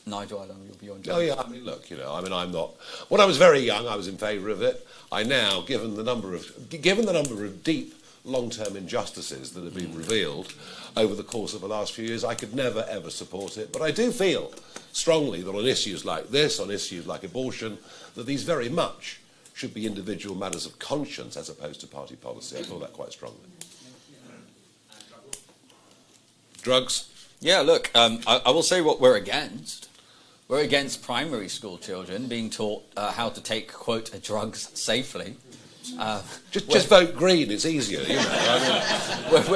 Nigel, I don't know your view on. Oh yeah, I mean, look, you know, I mean, I'm not. When I was very young, I was in favour of it. I now, given the number of deep, long-term injustices that have been revealed over the course of the last few years, I could never ever support it. But I do feel strongly that on issues like this, on issues like abortion, that these very much should be individual matters of conscience as opposed to party policy. I feel that quite strongly. Drugs? Yeah, look, I will say what we're against. We're against primary school children being taught how to take, quote, drugs safely. Just vote Green, it's easier, you know. I mean,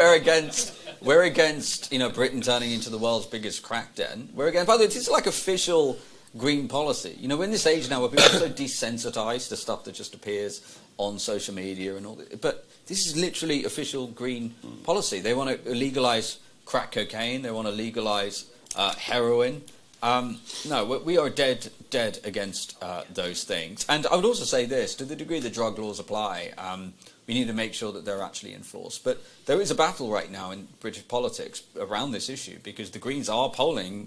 we're against, you know, Britain turning into the world's biggest crack den. We're against, by the way, this is like official Green policy. You know, we're in this age now where people are so desensitised to stuff that just appears on social media and all that. But this is literally official Green policy. They want to legalise crack cocaine. They want to legalise heroin. No, we are dead against those things. And I would also say this, to the degree the drug laws apply, we need to make sure that they're actually enforced. But there is a battle right now in British politics around this issue, because the Greens are polling,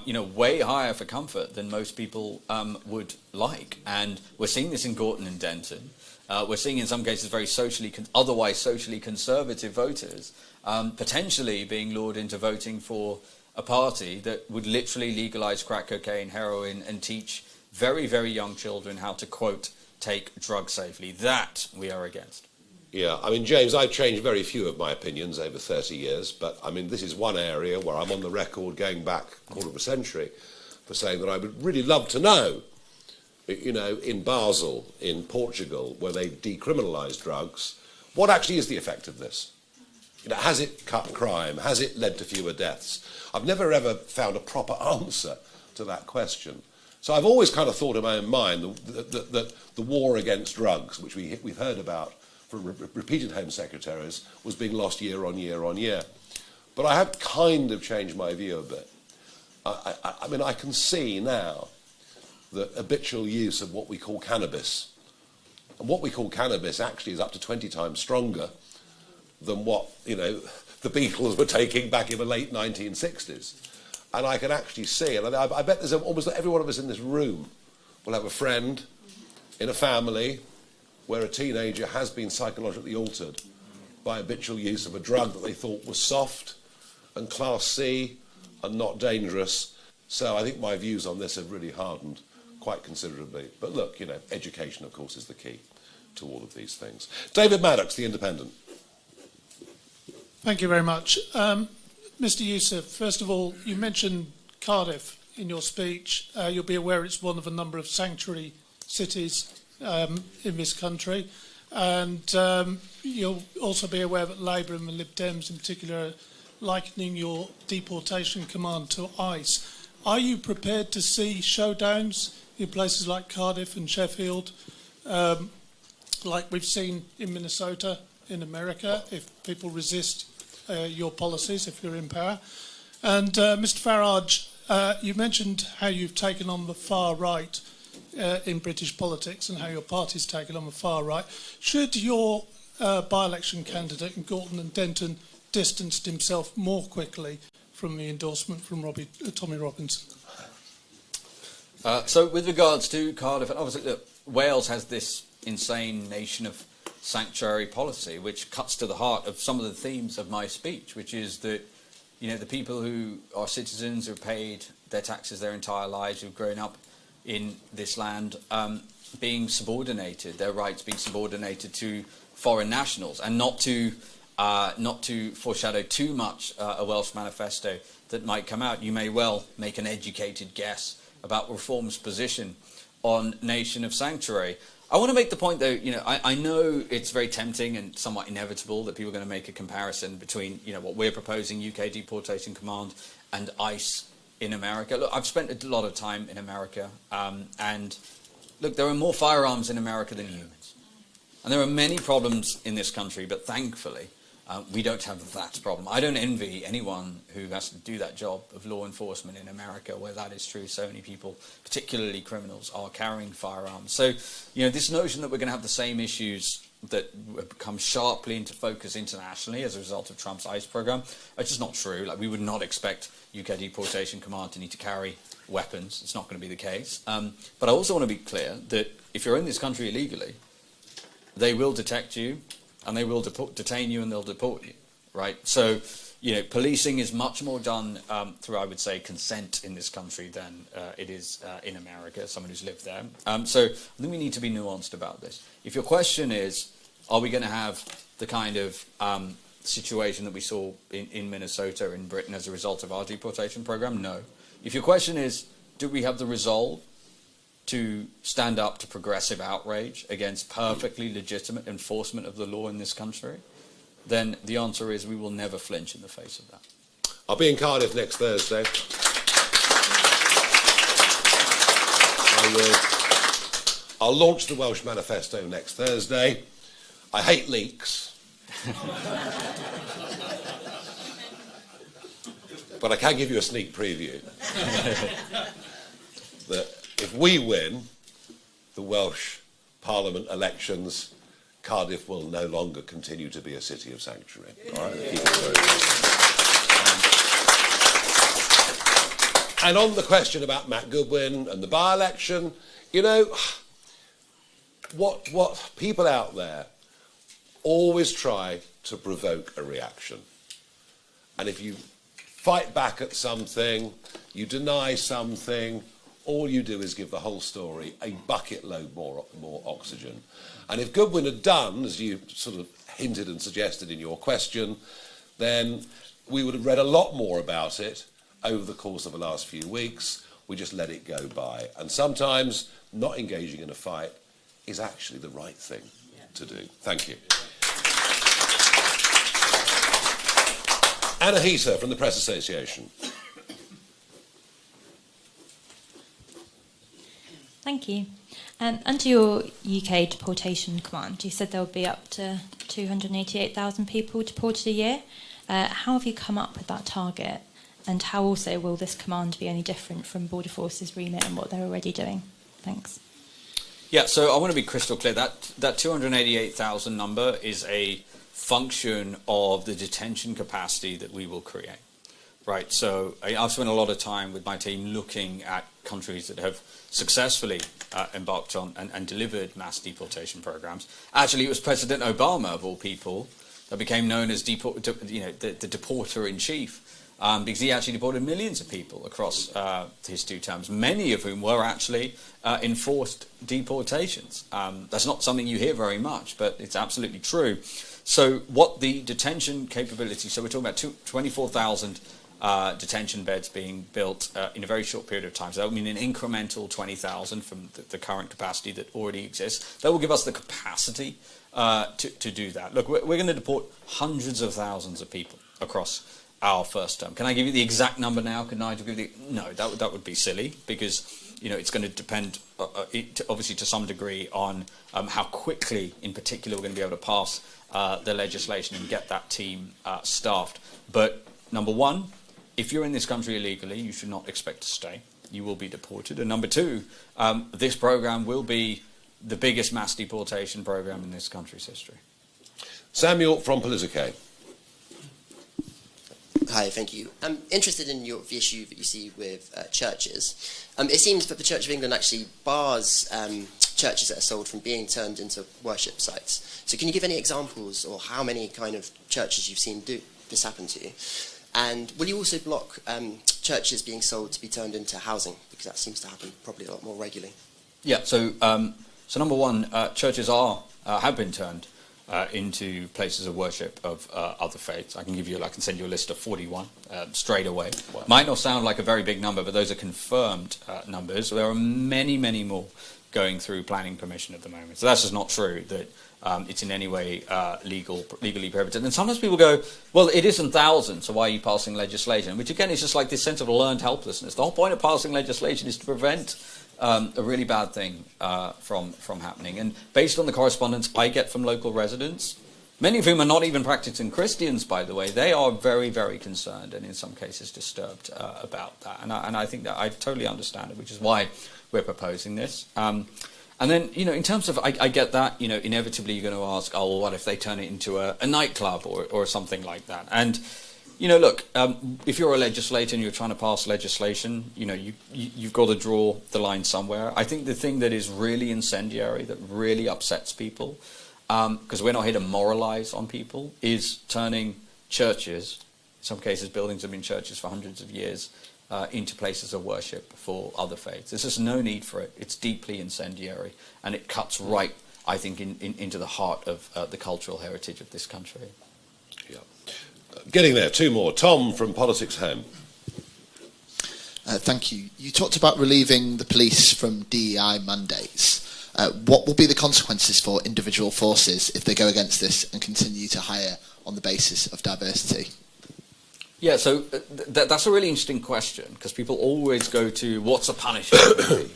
you know, way higher for comfort than most people would like. And we're seeing this in Gorton and Denton. We're seeing in some cases very otherwise socially conservative voters potentially being lured into voting for a party that would literally legalise crack cocaine, heroin, and teach very, very young children how to, quote, take drugs safely. That we are against. yeah, I mean, James, I've changed very few of my opinions over 30 years, but I mean, this is one area where I'm on the record going back a quarter of a century for saying that I would really love to know, you know, in Basel, in Portugal, where they decriminalised drugs, what actually is the effect of this? You know, has it cut crime? Has it led to fewer deaths? I've never ever found a proper answer to that question. So I've always kind of thought in my own mind that the war against drugs, which we've heard about from repeated Home Secretaries, was being lost year on year on year. But I have kind of changed my view a bit. I mean, I can see now that habitual use of what we call cannabis, and what we call cannabis actually is up to 20 times stronger than what, you know, the Beatles were taking back in the late 1960s. And I can actually see, and I bet there's almost every one of us in this room will have a friend in a family where a teenager has been psychologically altered by habitual use of a drug that they thought was soft and Class C and not dangerous. So I think my views on this have really hardened quite considerably. But look, you know, education, of course, is the key to all of these things. David Maddox, The Independent. Thank you very much. Mr. Yusuf, first of all, you mentioned Cardiff in your speech. You'll be aware it's one of a number of sanctuary cities in this country. And you'll also be aware that Labour and the Lib Dems in particular are likening your deportation command to ICE. Are you prepared to see showdowns in places like Cardiff and Sheffield, like we've seen in Minnesota, in America, if people resist your policies, if you're in power? And Mr. Farage, you mentioned how you've taken on the far right in British politics and how your party's taken on the far right. Should your by-election candidate in Gorton and Denton distanced himself more quickly from the endorsement from Tommy Robinson? So with regards to Cardiff, obviously look, Wales has this insane nation of sanctuary policy, which cuts to the heart of some of the themes of my speech, which is that, you know, the people who are citizens, who have paid their taxes their entire lives, who've grown up in this land, being subordinated, their rights being subordinated to foreign nationals, and not to foreshadow too much a Welsh manifesto that might come out. You may well make an educated guess about Reform's position on nation of sanctuary. I want to make the point, though, you know, I know it's very tempting and somewhat inevitable that people are going to make a comparison between, you know, what we're proposing, UK Deportation Command, and ICE in America. Look, I've spent a lot of time in America, and look, there are more firearms in America than humans. And there are many problems in this country, but thankfully, We don't have that problem. I don't envy anyone who has to do that job of law enforcement in America, where that is true. So many people, particularly criminals, are carrying firearms. So, this notion that we're going to have the same issues that have come sharply into focus internationally as a result of Trump's ICE program, it's just not true. Like, we would not expect UK Deportation Command to need to carry weapons. It's not going to be the case. But I also want to be clear that if you're in this country illegally, they will detect you, and they will detain you, and they'll deport you, right? So, policing is much more done through, I would say, consent in this country than it is in America, someone who's lived there. So I think we need to be nuanced about this. If your question is, are we going to have the kind of situation that we saw in Minnesota, in Britain, as a result of our deportation program? No. If your question is, do we have the resolve to stand up to progressive outrage against perfectly legitimate enforcement of the law in this country, then the answer is we will never flinch in the face of that. I'll be in Cardiff next Thursday. I'll launch the Welsh Manifesto next Thursday. I hate leaks. But I can give you a sneak preview. That if we win the Welsh Parliament elections, Cardiff will no longer continue to be a city of sanctuary. All right? Keep it very And on the question about Matt Goodwin and the by-election, what people out there always try to provoke a reaction. And if you fight back at something, you deny something, all you do is give the whole story a bucket load more oxygen. And if Goodwin had done, as you sort of hinted and suggested in your question, then we would have read a lot more about it over the course of the last few weeks. We just let it go by. And sometimes not engaging in a fight is actually the right thing to do. Thank you. Anna Heater from the Press Association. Thank you. Under your UK deportation command, you said there will be up to 288,000 people deported a year. How have you come up with that target? And how also will this command be any different from Border Force's remit and what they're already doing? Thanks. Yeah, so I want to be crystal clear. That 288,000 number is a function of the detention capacity that we will create. Right, so I've spent a lot of time with my team looking at countries that have successfully embarked on and delivered mass deportation programs. Actually, it was President Obama, of all people, that became known as the deporter-in-chief, because he actually deported millions of people across his two terms, many of whom were actually enforced deportations. That's not something you hear very much, but it's absolutely true. So what the detention capability, so we're talking about 24,000 detention beds being built in a very short period of time. So that would mean an incremental 20,000 from the current capacity that already exists. That will give us the capacity to do that. Look, we're going to deport hundreds of thousands of people across our first term. Can I give you the exact number now? Can I give you no, that would be silly, because it's going to depend obviously to some degree on how quickly in particular we're going to be able to pass the legislation and get that team staffed. But number one, if you're in this country illegally, you should not expect to stay. You will be deported. And number two, this program will be the biggest mass deportation program in this country's history. Samuel from Politico. Hi, thank you. I'm interested in the issue that you see with churches. It seems that the Church of England actually bars churches that are sold from being turned into worship sites. So can you give any examples, or how many kind of churches you've seen do this happen to you? And will you also block churches being sold to be turned into housing? Because that seems to happen probably a lot more regularly. Yeah, so number one, churches have been turned into places of worship of other faiths. I can send you a list of 41 straight away. Wow. Might not sound like a very big number, but those are confirmed numbers. There are many, many more going through planning permission at the moment. So that's just not true that it's in any way legally prohibited. And sometimes people go, well, it isn't thousands, so why are you passing legislation? Which again is just like this sense of learned helplessness. The whole point of passing legislation is to prevent a really bad thing from happening. And based on the correspondence I get from local residents, many of whom are not even practicing Christians, by the way, they are very, very concerned and in some cases disturbed about that. And I think that I totally understand it, which is why we're proposing this. And then, in terms of, I get that, inevitably you're going to ask, oh, well, what if they turn it into a nightclub or something like that? And, look, if you're a legislator and you're trying to pass legislation, you've got to draw the line somewhere. I think the thing that is really incendiary, that really upsets people, because we're not here to moralize on people, is turning churches, in some cases buildings have been churches for hundreds of years, into places of worship for other faiths. There's just no need for it. It's deeply incendiary, and it cuts right, I think, into the heart of the cultural heritage of this country. Yeah. Getting there, two more. Tom from Politics Home. Thank you. You talked about relieving the police from DEI mandates. What will be the consequences for individual forces if they go against this and continue to hire on the basis of diversity? Yeah, so that's a really interesting question, because people always go to what's a punishment going to be?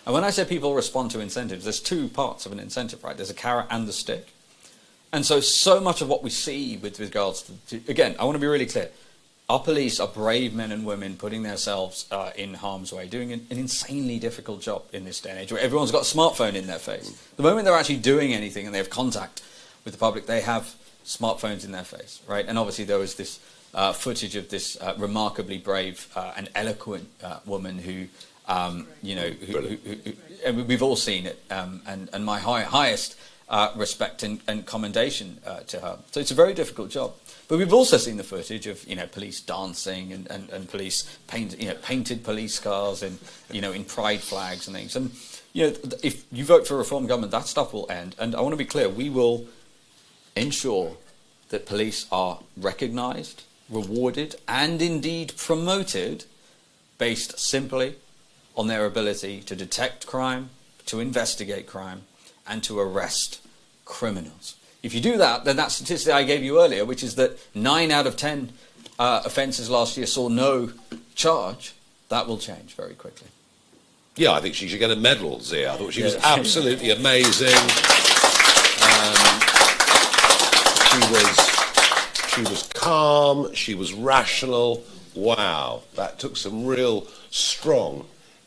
And when I say people respond to incentives, there's two parts of an incentive, right? There's a carrot and the stick. And so much of what we see with regards to, again, I want to be really clear. Our police are brave men and women putting themselves in harm's way, doing an insanely difficult job in this day and age where everyone's got a smartphone in their face. The moment they're actually doing anything and they have contact with the public, they have smartphones in their face, right? And obviously there was this footage of this remarkably brave and eloquent woman who, and we've all seen it, and my highest respect and commendation to her. So it's a very difficult job. But we've also seen the footage of police dancing and police painted police cars and in pride flags and things. And if you vote for a reform government, that stuff will end. And I want to be clear: we will ensure that police are recognised, rewarded, and indeed promoted based simply on their ability to detect crime, to investigate crime, and to arrest criminals. If you do that, then that statistic I gave you earlier, which is that 9 out of 10 offences last year saw no charge, that will change very quickly. Yeah, I think she should get a medal, Zia. I thought she was absolutely amazing. She was calm, she was rational. Wow, that took some real strong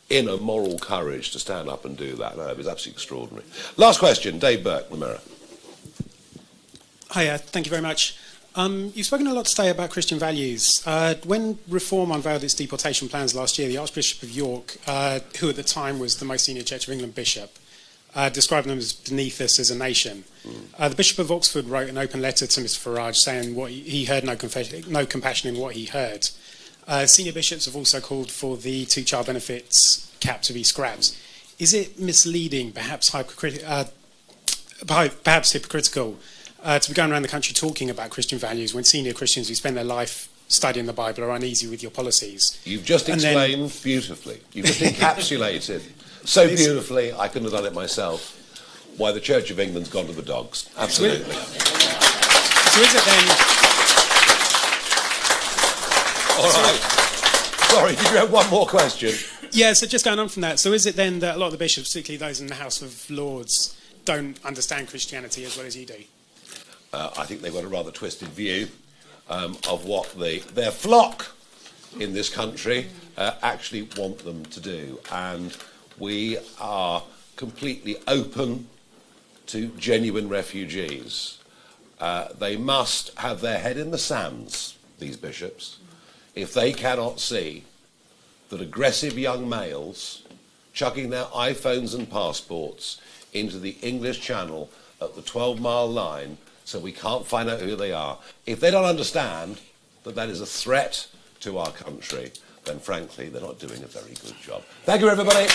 inner moral courage to stand up and do that. No, it was absolutely extraordinary. Last question, Dave Burke, The Mirror. Hiya, thank you very much. You've spoken a lot today about Christian values. When Reform unveiled its deportation plans last year, the Archbishop of York, who at the time was the most senior Church of England bishop, described them as beneath us as a nation. The Bishop of Oxford wrote an open letter to Mr Farage saying what he heard no compassion in what he heard. Senior bishops have also called for the two-child benefits cap to be scrapped. Is it misleading, perhaps hypocritical, to be going around the country talking about Christian values when senior Christians who spend their life studying the Bible are uneasy with your policies? You've just explained beautifully. You've just encapsulated so beautifully, I couldn't have done it myself, why the Church of England's gone to the dogs. Absolutely. So is it then... All right. Sorry, did you have one more question? Yeah, so just going on from that, so is it then that a lot of the bishops, particularly those in the House of Lords, don't understand Christianity as well as you do? I think they've got a rather twisted view of what their flock in this country actually want them to do. And we are completely open to genuine refugees. They must have their head in the sands, these bishops, if they cannot see that aggressive young males chucking their iPhones and passports into the English Channel at the 12-mile line so we can't find out who they are. If they don't understand that that is a threat to our country, then frankly, they're not doing a very good job. Thank you, everybody.